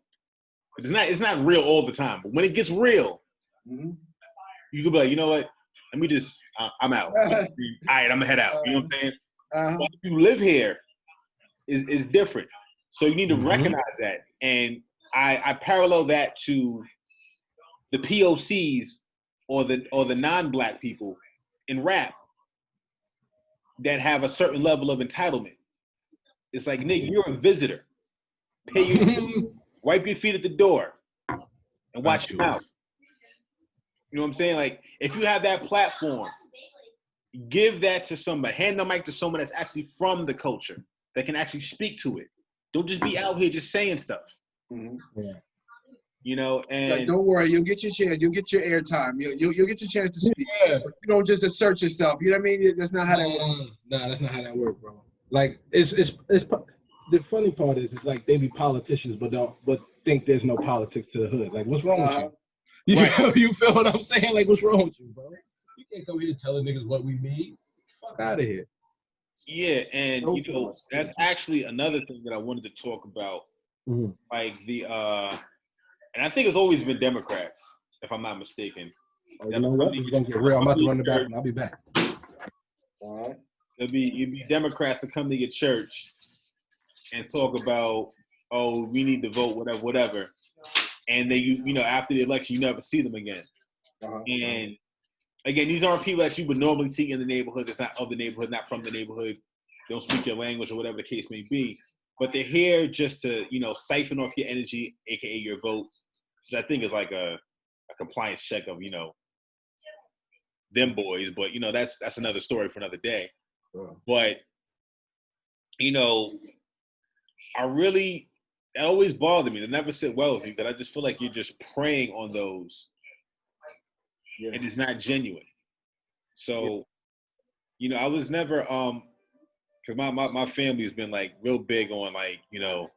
it's not real all the time, but when it gets real, you can be like, you know what? Let me just, I'm out. All right, I'm gonna head out. You know what I'm saying? But if you live here, is different. So you need to recognize that. And I parallel that to the POCs or the non-black people in rap that have a certain level of entitlement. It's like, nigga, you're a visitor. Pay your wipe your feet at the door and watch your mouth. You know what I'm saying? Like, if you have that platform, give that to somebody. Hand the mic to someone that's actually from the culture, that can actually speak to it. Don't just be out here just saying stuff. Yeah. You know, and like, don't worry, you'll get your chance. You'll get your airtime. You'll get your chance to speak. Yeah. But you don't just assert yourself. You know what I mean? That's not how that works. Nah, that's not how that works, bro. Like, it's the funny part is, it's like they be politicians, but think there's no politics to the hood. Like, what's wrong with you? You feel what I'm saying? Like, what's wrong with you, bro? You can't come here telling niggas what we need. Fuck out of here. Yeah, and you know, that's actually another thing that I wanted to talk about. Like the and I think it's always been Democrats, if I'm not mistaken. Oh, you know what? This is gonna get real. I'm about to run the bathroom. I'll be back. All right. You'd be Democrats to come to your church and talk about, oh, we need to vote, whatever. And then you know, after the election, you never see them again. And again, these aren't people that you would normally see in the neighborhood. That's not of the neighborhood, not from the neighborhood. They don't speak your language or whatever the case may be. But they're here just to, you know, siphon off your energy, aka your vote, which I think is like a compliance check of, you know, them boys. But you know, that's another story for another day. But you know, that always bothered me. It never sit well with me, that I just feel like you're just preying on those, and it's not genuine. So, you know, I was never because my family's been like real big on, like, you know,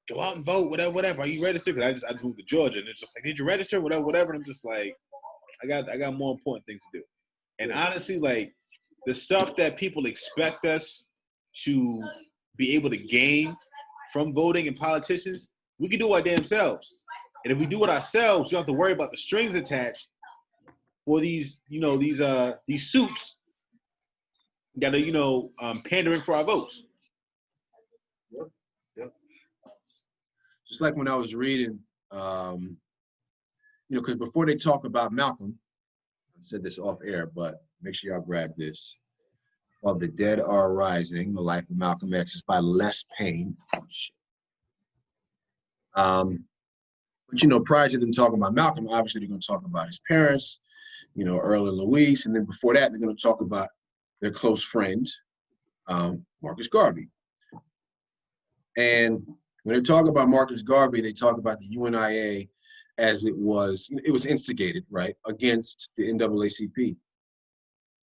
go out and vote, whatever. Are you registered? Because I just moved to Georgia, and it's just like, did you register? Whatever. And I'm just like, I got more important things to do. And honestly, like the stuff that people expect us to be able to gain from voting and politicians, we can do our damn selves. And if we do it ourselves, you don't have to worry about the strings attached for these, these suits that are, pandering for our votes. Yep. Just like when I was reading, because before they talk about Malcolm, I said this off air, but make sure y'all grab this. While the Dead Are Rising, The Life of Malcolm X is by Les Payne. Oh, shit. But prior to them talking about Malcolm, obviously they're going to talk about his parents, Earl and Louise, and then before that, they're going to talk about their close friend, Marcus Garvey. And when they talk about Marcus Garvey, they talk about the UNIA as it was instigated, right, against the NAACP.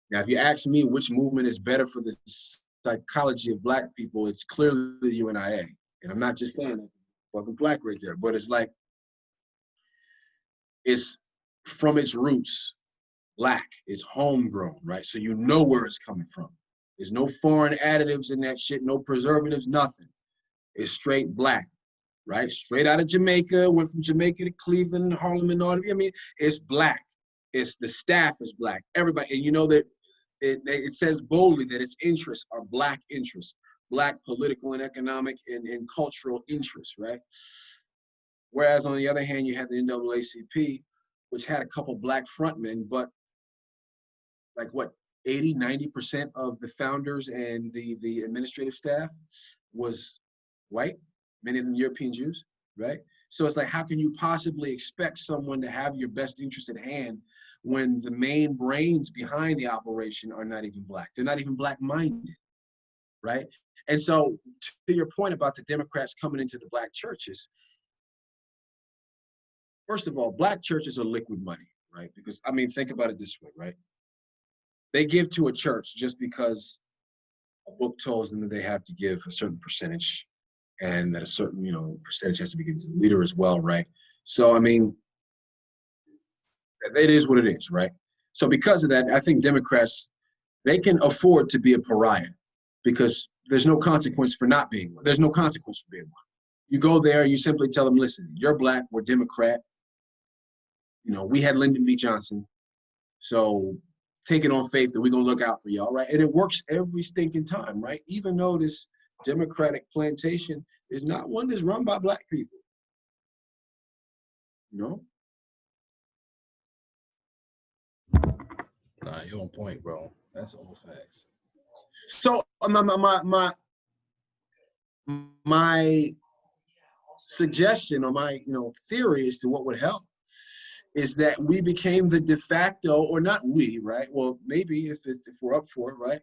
Now, if you ask me which movement is better for the psychology of Black people, it's clearly the UNIA. And I'm not just saying that, fucking Black right there, but it's like, it's from its roots, Black. It's homegrown, right? So you know where it's coming from. There's no foreign additives in that shit, no preservatives, nothing. It's straight Black, right? Straight out of Jamaica, went from Jamaica to Cleveland, Harlem, and all of it. I mean, it's Black. It's the staff is Black. Everybody, and you know that it says boldly that its interests are Black interests, Black political and economic and cultural interests, right? Whereas on the other hand, you had the NAACP, which had a couple Black frontmen, but like what, 80, 90% of the founders and the administrative staff was white, many of them European Jews, right? So it's like, how can you possibly expect someone to have your best interest at hand when the main brains behind the operation are not even Black? They're not even Black-minded, right? And so to your point about the Democrats coming into the Black churches, first of all, Black churches are liquid money, right? Because, I mean, think about it this way, right? They give to a church just because a book tells them that they have to give a certain percentage and that a certain, percentage has to be given to the leader as well, right? So, I mean, it is what it is, right? So because of that, I think Democrats, they can afford to be a pariah because there's no consequence for not being one. There's no consequence for being one. You go there, you simply tell them, listen, you're Black, we're Democrat. We had Lyndon B. Johnson. So take it on faith that we're going to look out for y'all, right? And it works every stinking time, right? Even though this Democratic plantation is not one that's run by Black people. Nah, you're on point, bro. That's all facts. So my suggestion or my theory as to what would help is that we became the de facto, or not we, right? Well, maybe if we're up for it, right?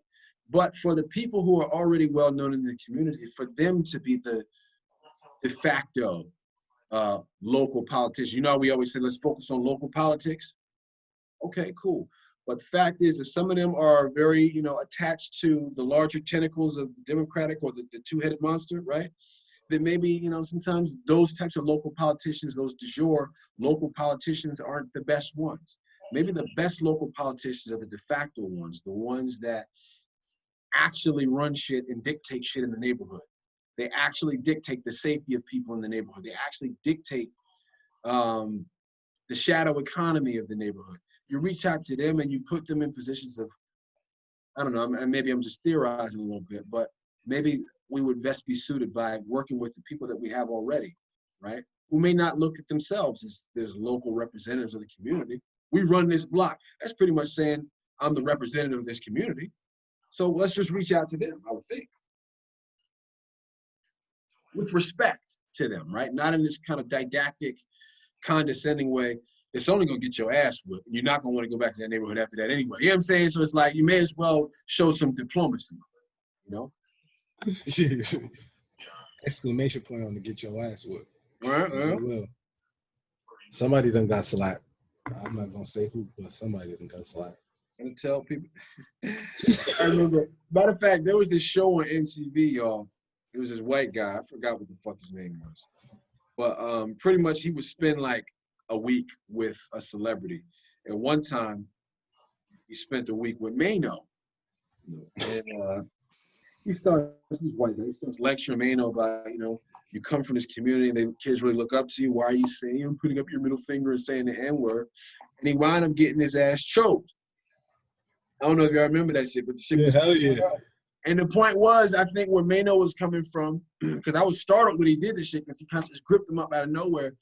But for the people who are already well known in the community, for them to be the de facto local politicians. We always say, let's focus on local politics. Okay, cool. But the fact is that some of them are very, attached to the larger tentacles of the Democratic or the two-headed monster, right? That maybe, sometimes those types of local politicians, those de jure local politicians aren't the best ones. Maybe the best local politicians are the de facto ones, the ones that actually run shit and dictate shit in the neighborhood. They actually dictate the safety of people in the neighborhood. They actually dictate the shadow economy of the neighborhood. You reach out to them and you put them in positions of, I don't know, maybe I'm just theorizing a little bit, but maybe we would best be suited by working with the people that we have already, right? Who may not look at themselves as there's local representatives of the community. We run this block. That's pretty much saying I'm the representative of this community. So let's just reach out to them, I would think. With respect to them, right? Not in this kind of didactic, condescending way. It's only gonna get your ass whipped. You're not gonna want to go back to that neighborhood after that anyway. You know what I'm saying? So it's like, you may as well show some diplomacy, Exclamation point on to get your ass whipped. Well. Somebody done got slapped. I'm not gonna say who, but somebody done got slapped. I'm gonna tell people. I remember, matter of fact, there was this show on MTV, y'all. It was this white guy. I forgot what the fuck his name was. But pretty much he would spend like a week with a celebrity. And one time he spent a week with Mano. And he's white guy. He starts lecturing Mano about, you come from this community and the kids really look up to you. Why are you saying, putting up your middle finger and saying the N-word? And he wound up getting his ass choked. I don't know if y'all remember that shit, but the shit was hell yeah. And the point was, I think where Mano was coming from, because I was startled when he did this shit, because he kind of just gripped him up out of nowhere.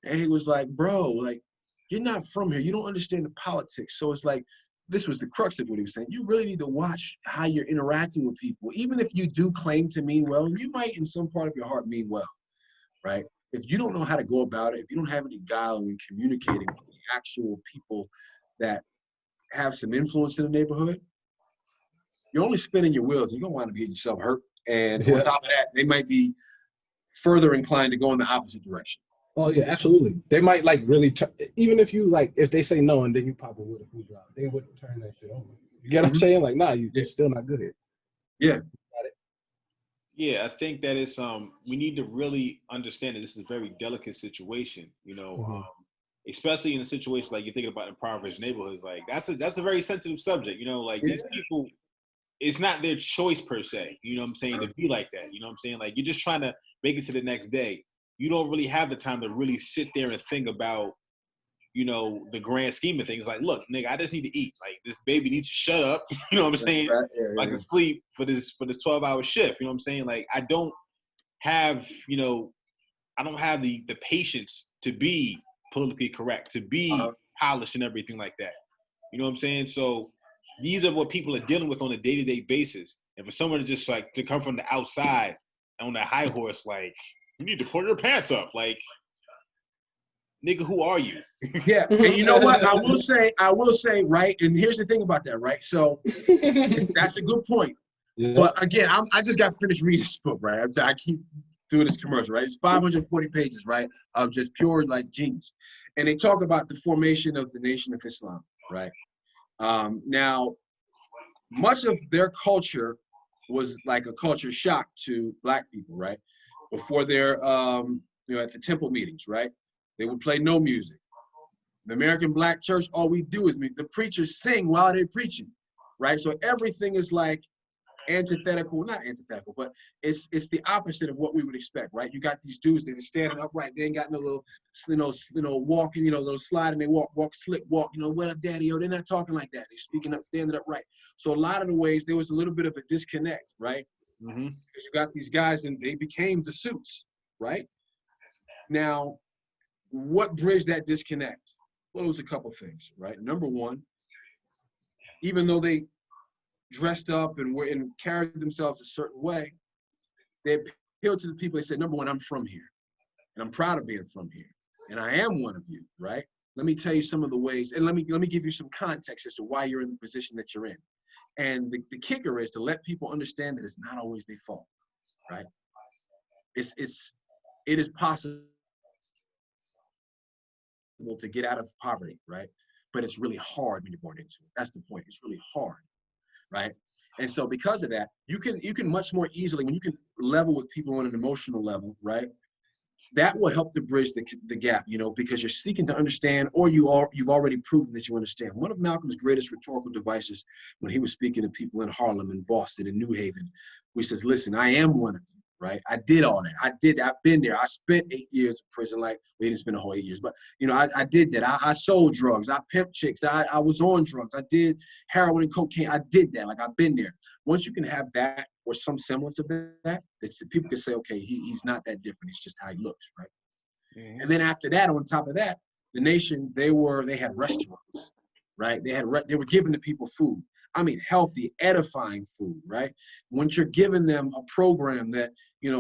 And he was like, bro, like, you're not from here. You don't understand the politics. So it's like, this was the crux of what he was saying. You really need to watch how you're interacting with people. Even if you do claim to mean well, and you might in some part of your heart mean well, right? If you don't know how to go about it, if you don't have any guile in communicating with the actual people that have some influence in the neighborhood, you're only spinning your wheels. You're going to wind up getting yourself hurt. And on top of that, they might be further inclined to go in the opposite direction. Oh, yeah, absolutely. They might, like, really, even if you, like, if they say no and then you pop it with a food drop, they wouldn't turn that shit over. You get what I'm saying? Like, nah, you're still not good here. Yeah. Got it. Yeah, I think that it's, we need to really understand that this is a very delicate situation, especially in a situation like you're thinking about impoverished neighborhoods. Like, that's a very sensitive subject, like these people, it's not their choice per se, you know what I'm saying, to be like that, you know what I'm saying? Like, you're just trying to make it to the next day. You don't really have the time to really sit there and think about, the grand scheme of things. Like, look, nigga, I just need to eat. Like, this baby needs to shut up, you know what I'm saying? Right. Yeah, I can sleep for this 12-hour shift, you know what I'm saying? Like, I don't have, I don't have the patience to be politically correct, to be polished and everything like that. You know what I'm saying? So these are what people are dealing with on a day-to-day basis. And for someone to just like to come from the outside on that high horse, like, you need to pull your pants up. Like, nigga, who are you? Yeah, and you know what? I will say, right? And here's the thing about that, right? So that's a good point. Yeah. But again, I just got finished reading this book, right? I keep doing this commercial, right? It's 540 pages, right? Of just pure like genius. And they talk about the formation of the Nation of Islam, right? Now, much of their culture was like a culture shock to Black people, right? Before their, at the temple meetings, right? They would play no music. The American Black church, all we do is the preachers sing while they're preaching, right? So everything is like antithetical, not antithetical, but it's the opposite of what we would expect, right? You got these dudes that are standing upright. They ain't got no little, walking, little slide, and they walk, slick walk, what up, daddy? Yo, they're not talking like that. They're speaking up, standing upright. So a lot of the ways there was a little bit of a disconnect, right? Mm-hmm. Because you got these guys and they became the suits, right? Now, what bridged that disconnect? Well, it was a couple things, right? Number one, even though they dressed up and carried themselves a certain way, they appealed to the people. They said, number one, I'm from here, and I'm proud of being from here, and I am one of you, right? Let me tell you some of the ways, and let me give you some context as to why you're in the position that you're in. And the kicker is to let people understand that it's not always their fault, right? It is possible to get out of poverty, right? But it's really hard when you're born into it. That's the point. It's really hard, right? And so because of that, you can much more easily, when you can level with people on an emotional level, right? That will help to bridge the gap, because you're seeking to understand, or you've already proven that you understand. One of Malcolm's greatest rhetorical devices when he was speaking to people in Harlem and Boston and New Haven, he says, listen, I am one of you, right? I did all that. I've been there. I spent 8 years in prison. Like, we didn't spend a whole 8 years, but, I did that. I sold drugs. I pimped chicks. I was on drugs. I did heroin and cocaine. I did that. Like, I've been there. Once you can have that, or some semblance of that people can say, okay, he's not that different. It's just how he looks, right? Mm-hmm. And then after that, on top of that, the nation, they had restaurants, right? They were giving the people food. I mean, healthy, edifying food, right? Once you're giving them a program that,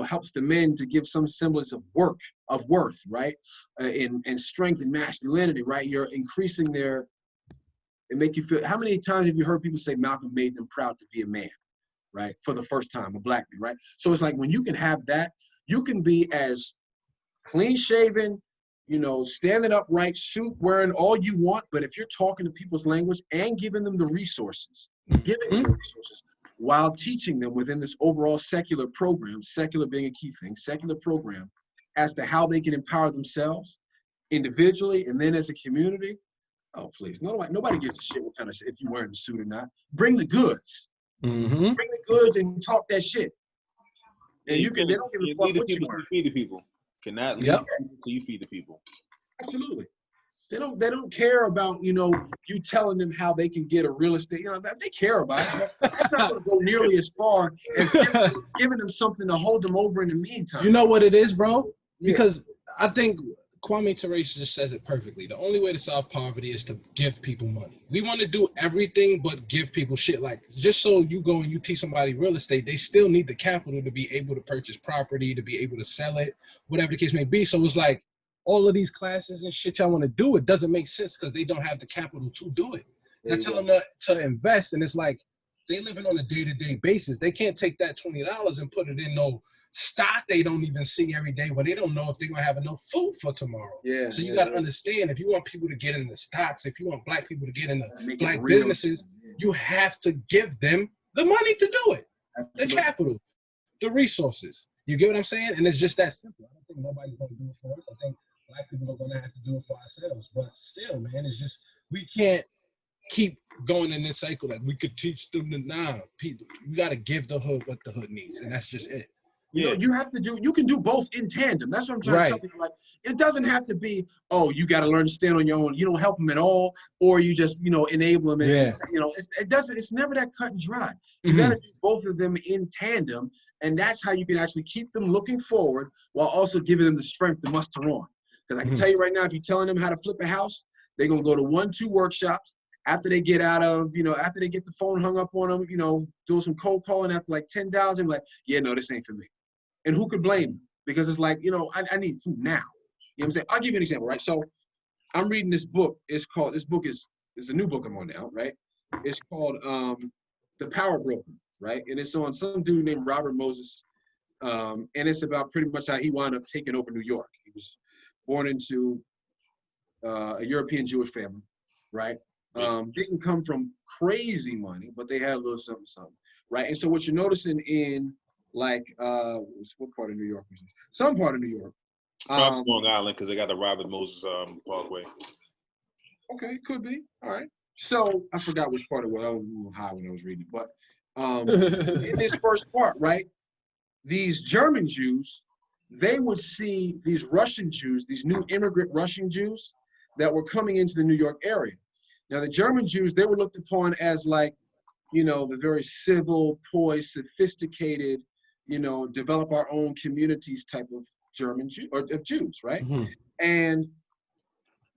helps the men to give some semblance of worth, right? And strength and masculinity, right? You're increasing and make you feel, how many times have you heard people say Malcolm made them proud to be a man? Right? For the first time, a Black man, right? So it's like, when you can have that, you can be as clean shaven, standing upright, suit wearing, all you want. But if you're talking to people's language and giving them the resources, while teaching them within this overall secular program, secular being a key thing, secular program, as to how they can empower themselves individually and then as a community. Oh, please. Nobody gives a shit what kind of shit, if you're wearing a suit or not. Bring the goods. Mm-hmm. Bring the goods and talk that shit. And they don't give a fuck what you wearing. You feed the people. Cannot lead Yep. until you feed the people. Absolutely. They don't care about, you telling them how they can get a real estate. They care about it. But that's not going to go nearly as far as giving them something to hold them over in the meantime. You know what it is, bro? Yeah. Because I think Kwame Ture just says it perfectly. The only way to solve poverty is to give people money. We want to do everything but give people shit. Like, just so you go and you teach somebody real estate, they still need the capital to be able to purchase property, to be able to sell it, whatever the case may be. So it's like, all of these classes and shit y'all want to do, it doesn't make sense because they don't have the capital to do it. I tell them to invest, and it's like they living on a day-to-day basis. They can't take that $20 and put it in no stock they don't even see every day, where they don't know if they're gonna have enough food for tomorrow. So you got to understand, if you want people to get in the stocks, if you want black people to get in the black businesses, you have to give them the money to do it. Absolutely. The capital, the resources. You get what I'm saying? And it's just that simple. I don't think nobody's gonna do it for us. I think black people are gonna have to do it for ourselves. But still, man, it's just, we can't keep going in this cycle. Like, we could teach them people. You got to give the hood what the hood needs, and that's just it. You can do both in tandem. That's what I'm trying to tell people. Like, it doesn't have to be, you got to learn to stand on your own. You don't help them at all, or you just, enable them. And, it's never that cut and dry. You got to do both of them in tandem, and that's how you can actually keep them looking forward while also giving them the strength to muster on. Because I can tell you right now, if you're telling them how to flip a house, they're going to go to 1-2 workshops. After they get out of, after they get the phone hung up on them, doing some cold calling after like 10,000, like, yeah, no, this ain't for me. And who could blame them? Because it's like, I need food now. You know what I'm saying? I'll give you an example, right? So I'm reading this book. This book is a new book I'm on now, right? It's called The Power Broker, right? And it's on some dude named Robert Moses. And it's about pretty much how he wound up taking over New York. He was born into a European Jewish family, right? Didn't come from crazy money, but they had a little something, right? And so what you're noticing in, like, what part of New York was this? Some part of New York. Long Island, because they got the Robert Moses Parkway. Okay, could be. All right. So I forgot which part of what I was a little high when I was reading, but in this first part, right? These German Jews, they would see these Russian Jews, these new immigrant Russian Jews that were coming into the New York area. Now, the German Jews, they were looked upon as like, the very civil, poised, sophisticated, develop our own communities type of Jews, right? And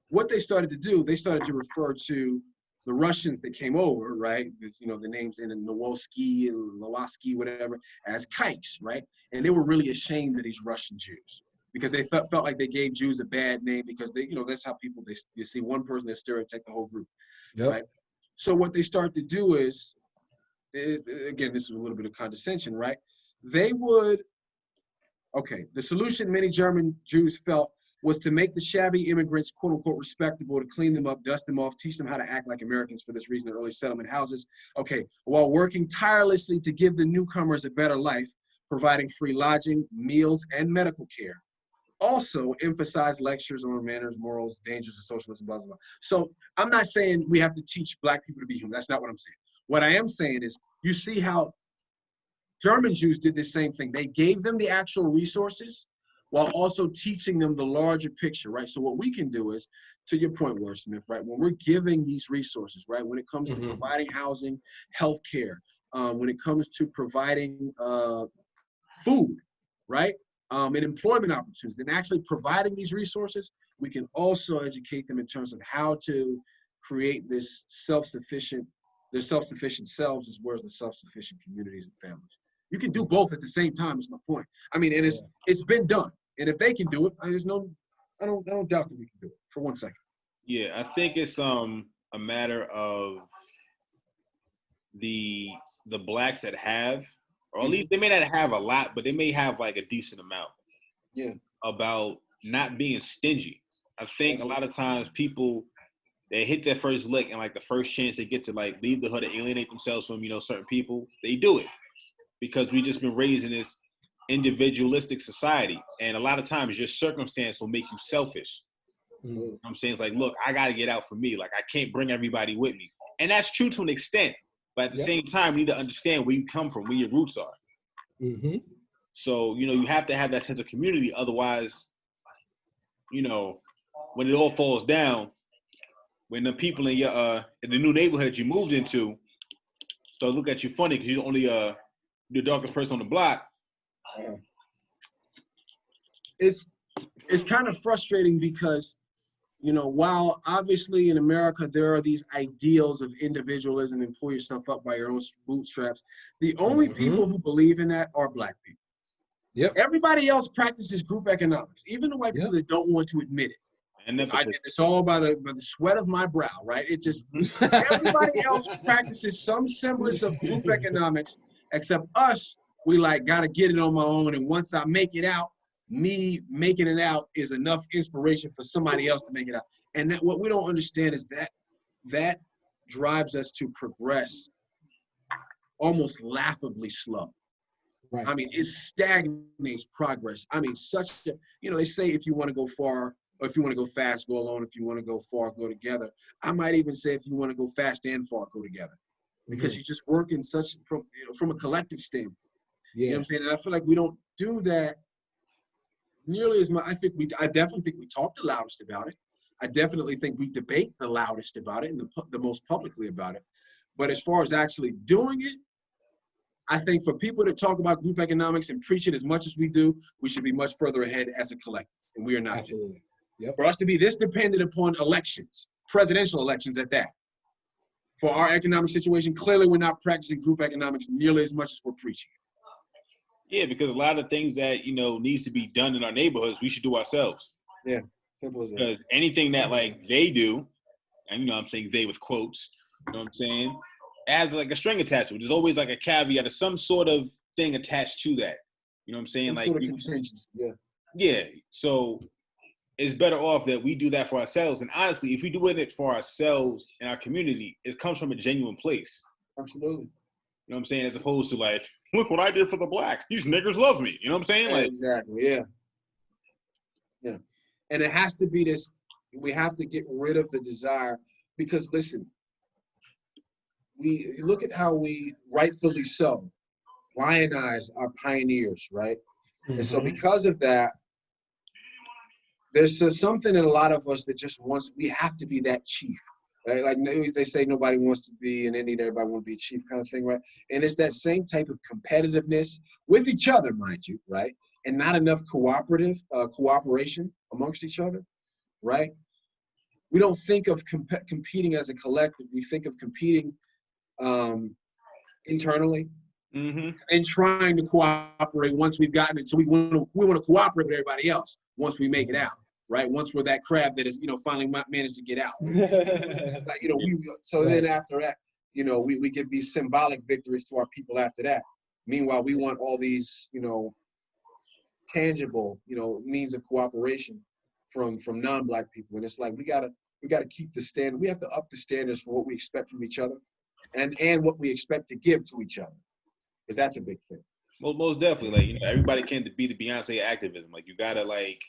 what they started to do, they started to refer to the Russians that came over, right? The names in Nowosky and Lowaski, whatever, as kikes, right? And they were really ashamed of these Russian Jews because they felt like they gave Jews a bad name because they, that's how people, you see one person, they stereotype the whole group, right? So what they start to do is, again, this is a little bit of condescension, right? They would, the solution many German Jews felt was to make the shabby immigrants, quote unquote, respectable, to clean them up, dust them off, teach them how to act like Americans. For this reason, the early settlement houses, while working tirelessly to give the newcomers a better life, providing free lodging, meals, and medical care. Also emphasize lectures on manners, morals, dangers of socialism, blah, blah, blah. So I'm not saying we have to teach black people to be human. That's not what I'm saying. What I am saying is, you see how German Jews did the same thing. They gave them the actual resources while also teaching them the larger picture, right? So what we can do is, to your point, Wordsmiff, right? When we're giving these resources, right? When it comes to providing housing, healthcare, when it comes to providing food, right? And employment opportunities, and actually providing these resources, we can also educate them in terms of how to create this self-sufficient selves as well as the self-sufficient communities and families. You can do both at the same time, is my point. I mean, and it's been done. And if they can do it, I don't doubt that we can do it for 1 second. Yeah, I think it's a matter of the blacks that have, or at least they may not have a lot, but they may have like a decent amount. Yeah. About not being stingy. I think a lot of times people they hit their first lick, and like the first chance they get to like leave the hood and alienate themselves from, you know, certain people, they do it, because we just been raised in this individualistic society, and a lot of times your circumstance will make you selfish. You know what I'm saying? It's like, look, I got to get out for me. Like, I can't bring everybody with me. And that's true to an extent. But at the same time, you need to understand where you come from, where your roots are. So, you know, you have to have that sense of community. Otherwise, you know, when it all falls down, when the people in your in the new neighborhood you moved into start looking at you funny because you're only the darkest person on the block. It's kind of frustrating because, you know, while obviously in America there are these ideals of individualism and pull yourself up by your own bootstraps, the only people who believe in that are Black people. Everybody else practices group economics, even the white people that don't want to admit it. And I did this all by the sweat of my brow, right? It just, everybody else practices some semblance of group economics, except us, we like gotta get it on my own, and once I make it out, me making it out is enough inspiration for somebody else to make it out. And that, what we don't understand is that drives us to progress almost laughably slow. Right. I mean, it stagnates progress. I mean, such a, you know, they say if you want to go far, or if you want to go fast, go alone. If you want to go far, go together. I might even say if you want to go fast and far, go together. Because you just work in such, from a collective standpoint. You know what I'm saying? And I feel like we don't do that nearly as much. I definitely think we talk the loudest about it. I definitely think we debate the loudest about it and the most publicly about it. But as far as actually doing it, I think for people to talk about group economics and preach it as much as we do, we should be much further ahead as a collective, and we are not. Absolutely. Yep. For us to be this dependent upon elections, presidential elections at that, for our economic situation, clearly we're not practicing group economics nearly as much as we're preaching. Yeah, because a lot of the things that, you know, needs to be done in our neighborhoods, we should do ourselves. Yeah, simple as that. Because anything that like they do, and you know I'm saying they with quotes, you know what I'm saying, as like a string attachment. There's always like a caveat or some sort of thing attached to that. You know what I'm saying? Some like sort of contingency, yeah. So it's better off that we do that for ourselves. And honestly, if we do it for ourselves and our community, it comes from a genuine place. Absolutely. You know what I'm saying? As opposed to like, look what I did for the blacks. These niggers love me. You know what I'm saying? Like, exactly. Yeah. Yeah. And it has to be this. We have to get rid of the desire, because listen, we look at how we rightfully so lionize our pioneers, right? And so because of that, there's something in a lot of us that just wants, we have to be that chief, right? Like they say nobody wants to be an Indian, everybody wants to be a chief kind of thing, right? And it's that same type of competitiveness with each other, mind you, right? And not enough cooperation amongst each other, right? We don't think of competing as a collective. We think of competing internally and trying to cooperate once we've gotten it. So we want to cooperate with everybody else once we make it out, right? Once we're that crab that is, you know, finally managed to get out. It's like, you know, then after that, you know, we give these symbolic victories to our people after that. Meanwhile, we want all these, you know, tangible, you know, means of cooperation from non-Black people. And it's like, we gotta keep the standard. We have to up the standards for what we expect from each other and what we expect to give to each other. Because that's a big thing. Well, most definitely. Like, you know, everybody can't be the Beyonce activism. Like, you gotta like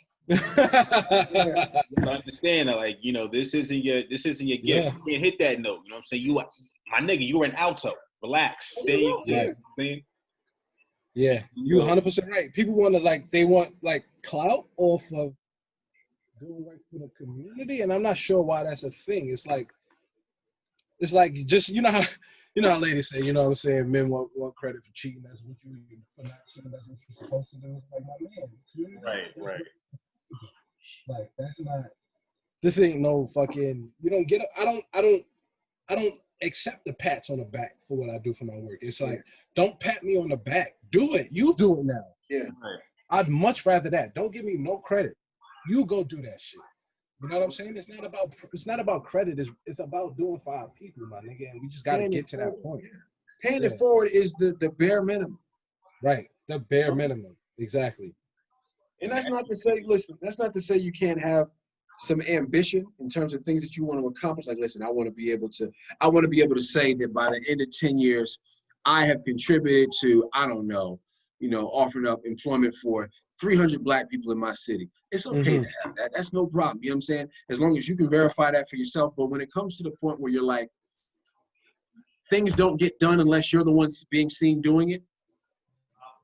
understand that, like, you know, this isn't your gift. You can't hit that note. You know what I'm saying? You, my nigga, you were an alto. Relax. Stay. Yeah, you 100% right. People want to they want clout off of doing work for the community, and I'm not sure why that's a thing. It's like just you know how ladies say, you know what I'm saying, men want credit for cheating. That's what you for not cheating. That's what you're supposed to do. It's like, my man, right. Like that's not. This ain't no fucking. You don't get. I don't accept the pats on the back for what I do for my work. It's like, don't pat me on the back. Do it. You do it now. Yeah. Right. I'd much rather that. Don't give me no credit. You go do that shit. You know what I'm saying? It's not about credit. It's about doing for our people, my nigga. And we just got to get to that point. Paying it forward is the bare minimum. Right. The bare minimum. Exactly. And that's not to say, listen, that's not to say you can't have some ambition in terms of things that you want to accomplish. Like, listen, I want to be able to say that by the end of 10 years, I have contributed to, I don't know, offering up employment for 300 Black people in my city. It's okay to have that. That's no problem. You know what I'm saying? As long as you can verify that for yourself. But when it comes to the point where you're like, things don't get done unless you're the one being seen doing it,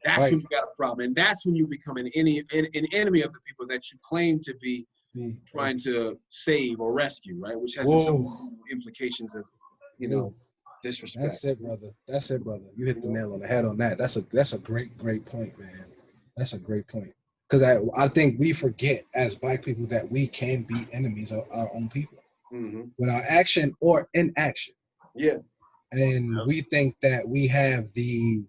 that's when you got a problem. And that's when you become an enemy of the people that you claim to be trying to save or rescue, right? Which has some implications of, disrespect. That's it, brother. That's it, brother. You hit the nail on the head on that. That's a great point, man. That's a great point. Because I think we forget as Black people that we can be enemies of our own people with our action or inaction. Yeah. And we think that we have the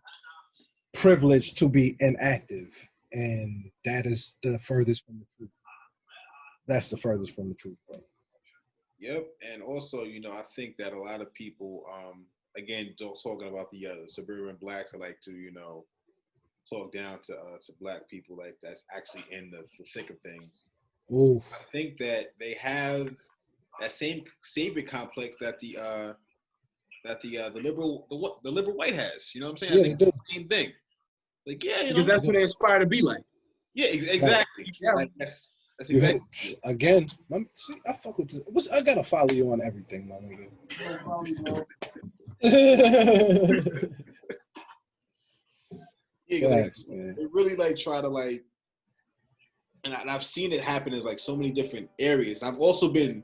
privilege to be inactive, and that is the furthest from the truth. That's the furthest from the truth, bro. Yep, and also, I think that a lot of people, again, talking about the suburban Blacks, I like to, talk down to Black people, like that's actually in the thick of things. Oof. I think that they have that same savior complex that the liberal white has. You know what I'm saying? Yeah, I think they do. it's the same thing. Like, because that's what they aspire to be like. Yeah, exactly. Yeah. Like that's exactly. Again, see, I fuck with this. I gotta follow you on everything, my nigga. Yeah, Thanks, man. they really try to and I've seen it happen in so many different areas. I've been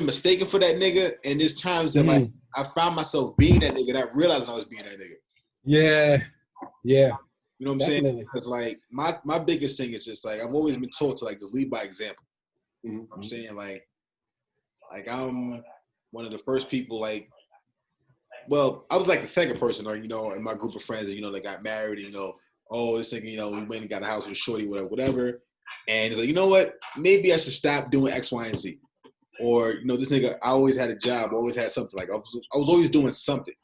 mistaken for that nigga, and there's times that I found myself being that nigga that I realized I was being that nigga. Yeah. You know what I'm saying? Because my biggest thing is just I've always been taught to to lead by example. You know what I'm saying I'm one of the first people well, I was the second person, in my group of friends that that got married. And, this nigga, we went and got a house with a shorty, whatever. And it's you know what? Maybe I should stop doing X, Y, and Z. Or this nigga, I always had a job, always had something. I was always doing something,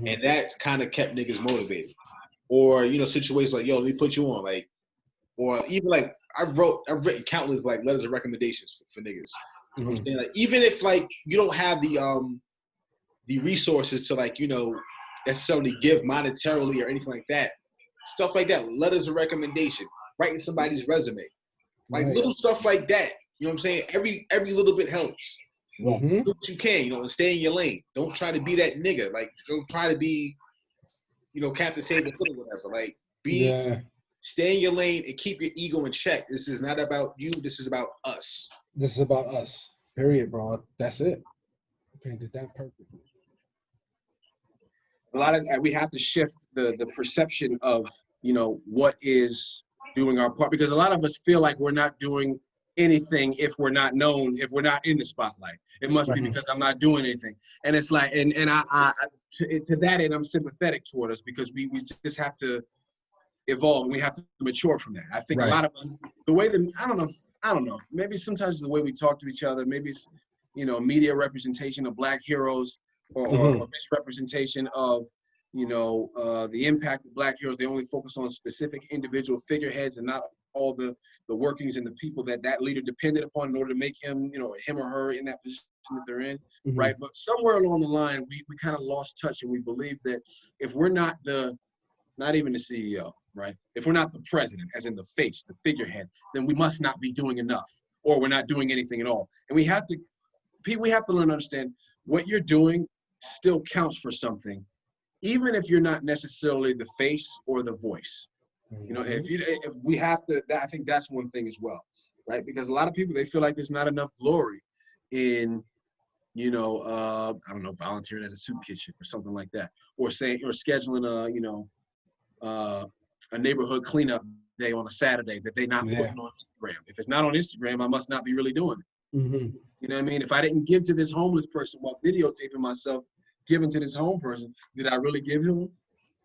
and that kind of kept niggas motivated. Or situations let me put you on, or even I've written countless letters of recommendations for niggas. You know what I'm saying? Even if you don't have the resources to necessarily give monetarily or anything like that, stuff like that, letters of recommendation, writing somebody's resume, little stuff like that. You know what I'm saying? Every little bit helps. Do what you can, and stay in your lane. Don't try to be that nigga. Don't try to be, Captain Save the Hood or whatever. Stay in your lane and keep your ego in check. This is not about you. This is about us. This is about us. Period, bro. That's it. Painted that perfectly. We have to shift the perception of, what is doing our part, because a lot of us feel like we're not doing anything if we're not known, if we're not in the spotlight. It must be because I'm not doing anything. And it's and I to that end, I'm sympathetic toward us, because we just have to evolve and we have to mature from that. I think a lot of us, the way that, I don't know, maybe sometimes it's the way we talk to each other, maybe it's, media representation of Black heroes or misrepresentation of, the impact of Black heroes. They only focus on specific individual figureheads and not all the workings and the people that leader depended upon in order to make him, him or her in that position that they're in, right? But somewhere along the line, we kind of lost touch, and we believe that if we're not even the CEO, right? If we're not the president, as in the face, the figurehead, then we must not be doing enough, or we're not doing anything at all. And we have to learn to understand what you're doing still counts for something, even if you're not necessarily the face or the voice. If we have to, I think that's one thing as well, right? Because a lot of people, they feel like there's not enough glory in, I don't know, volunteering at a soup kitchen or something like that, or scheduling a neighborhood cleanup day on a Saturday that they not putting on Instagram. If it's not on Instagram, I must not be really doing it. You know what I mean? If I didn't give to this homeless person while videotaping myself giving to this home person, did I really give him?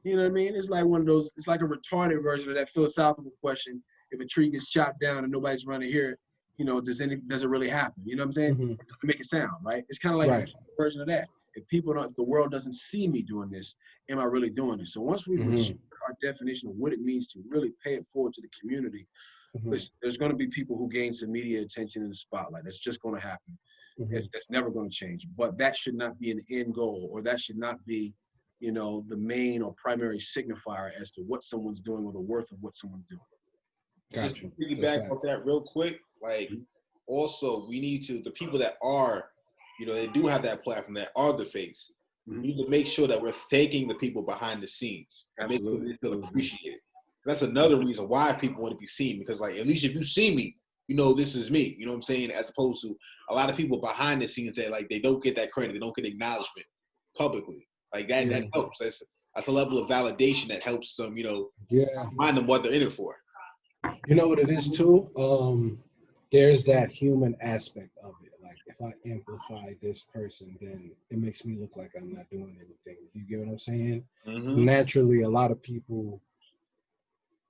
You know what I mean? It's like one of those, it's like a retarded version of that philosophical question. If a tree gets chopped down and nobody's running to hear it, does it really happen? You know what I'm saying? Does it make a sound, right? It's kind of like a version of that. If the world doesn't see me doing this, am I really doing this? So once we mature our definition of what it means to really pay it forward to the community, There's going to be people who gain some media attention in the spotlight. That's just going to happen. That's never going to change. But that should not be an end goal, or that should not be, the main or primary signifier as to what someone's doing or the worth of what someone's doing. Just to piggyback off that real quick, like also we need to, the people that are, they do have that platform, that are the face. We need to make sure that we're thanking the people behind the scenes. Absolutely. Make them feel appreciated. That's another reason why people want to be seen, because like, at least if you see me, this is me. You know what I'm saying? As opposed to a lot of people behind the scenes that like they don't get that credit, they don't get acknowledgement publicly. Like that helps. That's a level of validation that helps them, remind them what they're in it for. You know what it is too? There's that human aspect of it. Like if I amplify this person, then it makes me look like I'm not doing anything. You get what I'm saying? Naturally, a lot of people,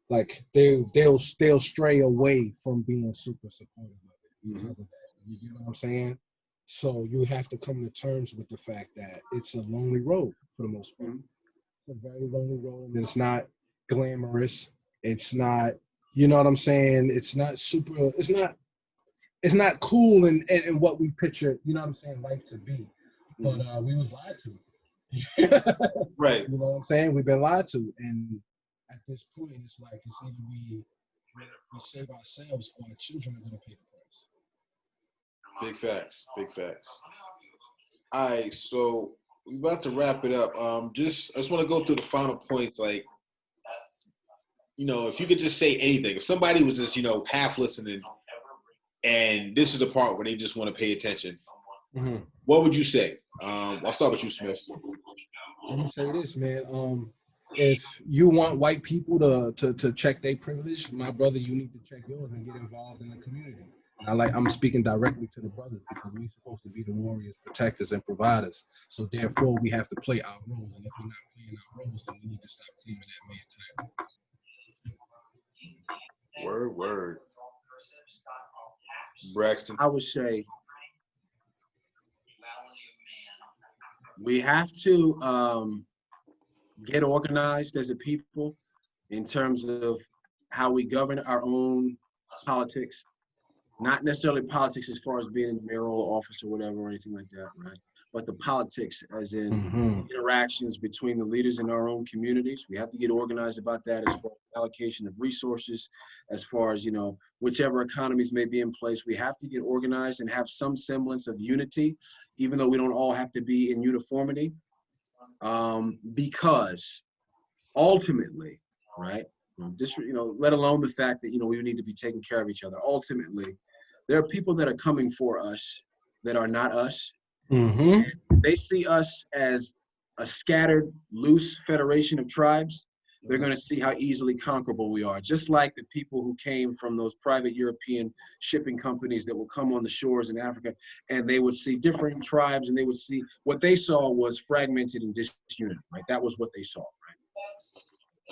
like they'll stray away from being super supportive of it because of that. You get what I'm saying? So you have to come to terms with the fact that it's a lonely road for the most part. It's a very lonely road, and it's not glamorous. It's not, you know what I'm saying? It's not super. It's not cool in what we picture. You know what I'm saying? Life to be, but we was lied to. Right. You know what I'm saying? We've been lied to, and at this point, it's like it's either we save ourselves or our children are going to pay the price. Big facts. Big facts. All right, so we're about to wrap it up. I just want to go through the final points. Like, if you could just say anything. If somebody was just, half listening, and this is the part where they just want to pay attention, what would you say? I'll start with you, Smith. I'm gonna say this, man. If you want white people to check their privilege, my brother, you need to check yours and get involved in the community. I'm speaking directly to the brothers because we're supposed to be the warriors, protectors, and providers. So therefore, we have to play our roles. And if we're not playing our roles, then we need to stop claiming that man title. Word. Braxton. I would say we have to get organized as a people in terms of how we govern our own politics. Not necessarily politics as far as being in the mayoral office or whatever or anything like that, right? But the politics as in interactions between the leaders in our own communities. We have to get organized about that as far as allocation of resources, as far as, whichever economies may be in place. We have to get organized and have some semblance of unity, even though we don't all have to be in uniformity. Because ultimately, right, let alone the fact that, we need to be taking care of each other. Ultimately, there are people that are coming for us that are not us. They see us as a scattered, loose federation of tribes. They're going to see how easily conquerable we are. Just like the people who came from those private European shipping companies that will come on the shores in Africa, and they would see different tribes, and they would see what they saw was fragmented and disunity, right? That was what they saw,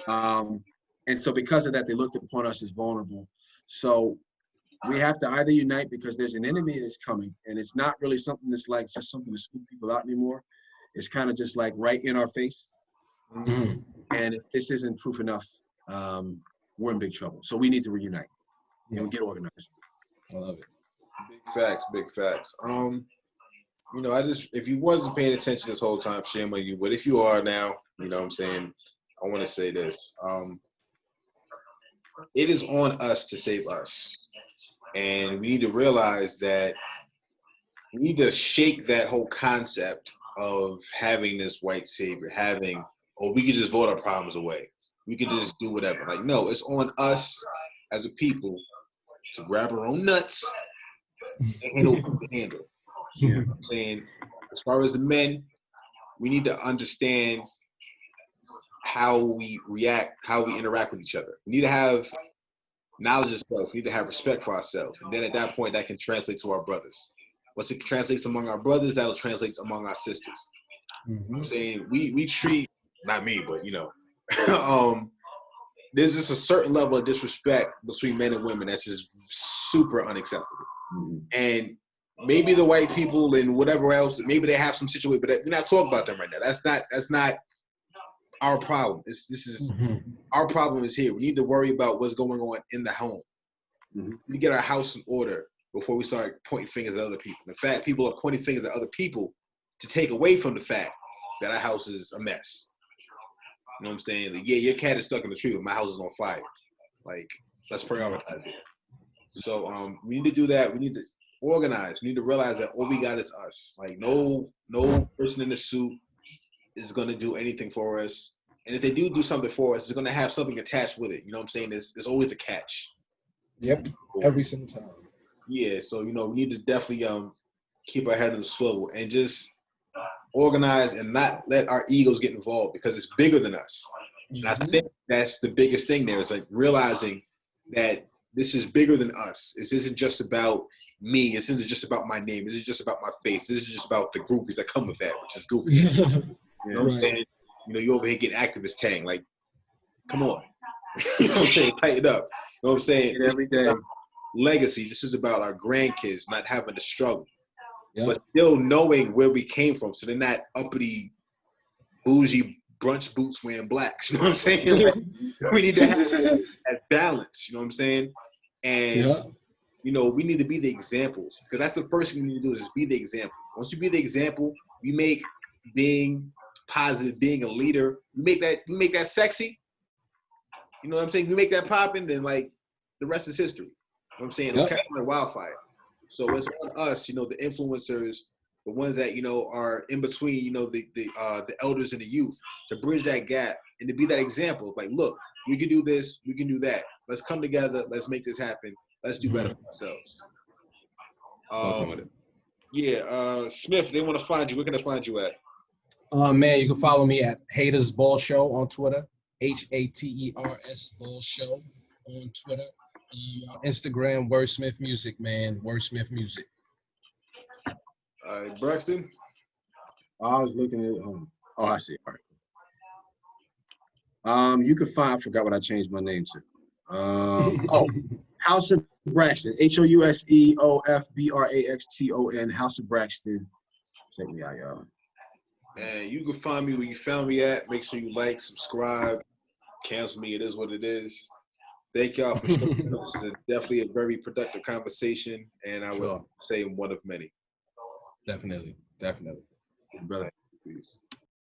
right? And so because of that, they looked upon us as vulnerable. So we have to either unite because there's an enemy that's coming, and it's not really something that's like just something to spook people out anymore. It's kind of just like right in our face. And if this isn't proof enough, we're in big trouble. So we need to reunite and get organized. I love it. Big facts. If you wasn't paying attention this whole time, shame on you. But if you are now, you know what I'm saying, I want to say this. It is on us to save us. And we need to realize that we need to shake that whole concept of having this white savior, or we could just vote our problems away. We could just do whatever. Like, no, it's on us as a people to grab our own nuts and handle what we can handle. You know what I'm saying? As far as the men, we need to understand how we react, how we interact with each other. We need to have knowledge of self. We need to have respect for ourselves. And then at that point, that can translate to our brothers. Once it translates among our brothers, that'll translate among our sisters. You know what I'm saying? We treat, not me, but, there's just a certain level of disrespect between men and women that's just super unacceptable. And maybe the white people and whatever else, maybe they have some situation, but we're not talking about them right now. That's not our problem. This is our problem is here. We need to worry about what's going on in the home. We get our house in order before we start pointing fingers at other people. In fact, people are pointing fingers at other people to take away from the fact that our house is a mess. You know what I'm saying? Like, yeah, your cat is stuck in the tree, but my house is on fire. Like, let's prioritize it. So we need to do that. We need to organize. We need to realize that all we got is us. Like, no person in the suit is gonna do anything for us. And if they do something for us, it's gonna have something attached with it. You know what I'm saying? There's always a catch. Yep. Every single time. Yeah. So we need to definitely keep our head on the swivel and just organize and not let our egos get involved, because it's bigger than us. And I think that's the biggest thing there, is like realizing that this is bigger than us. This isn't just about me. This isn't just about my name. This is just about my face. This is just about the groupies that come with that, which is goofy. You know what I'm saying? You over here getting activist tang. Like, come on. You know what I'm saying? Tighten up. You know what I'm saying? Every day. Legacy. This is about our grandkids not having to struggle. Yep. But still knowing where we came from, so they're not uppity, bougie, brunch boots wearing blacks. You know what I'm saying? Like, we need to have that balance. You know what I'm saying? And we need to be the examples, because that's the first thing we need to do, is just be the example. Once you be the example, we make being positive, being a leader, we make that sexy. You know what I'm saying? We make that popping, then like the rest is history. You know what I'm saying? It'll catch on like wildfire. So it's on us, the influencers, the ones that, are in between, the elders and the youth, to bridge that gap and to be that example. Like, look, we can do this, we can do that. Let's come together. Let's make this happen. Let's do better for ourselves. Smith, they want to find you. Where can they find you at? Man, you can follow me at Haters Ball Show on Twitter. HATERS Ball Show on Twitter. Instagram, Wordsmiff Music, man. Wordsmiff Music. All right, Braxton. I was looking at. I see. All right. You can find. I forgot what I changed my name to. House of Braxton. HOUSEOFBRAXTON. House of Braxton. Check me out, y'all. And you can find me where you found me at. Make sure you like, subscribe, cancel me. It is what it is. Thank y'all for showing up. This is definitely a very productive conversation, and I would say one of many. Definitely. Brother, please.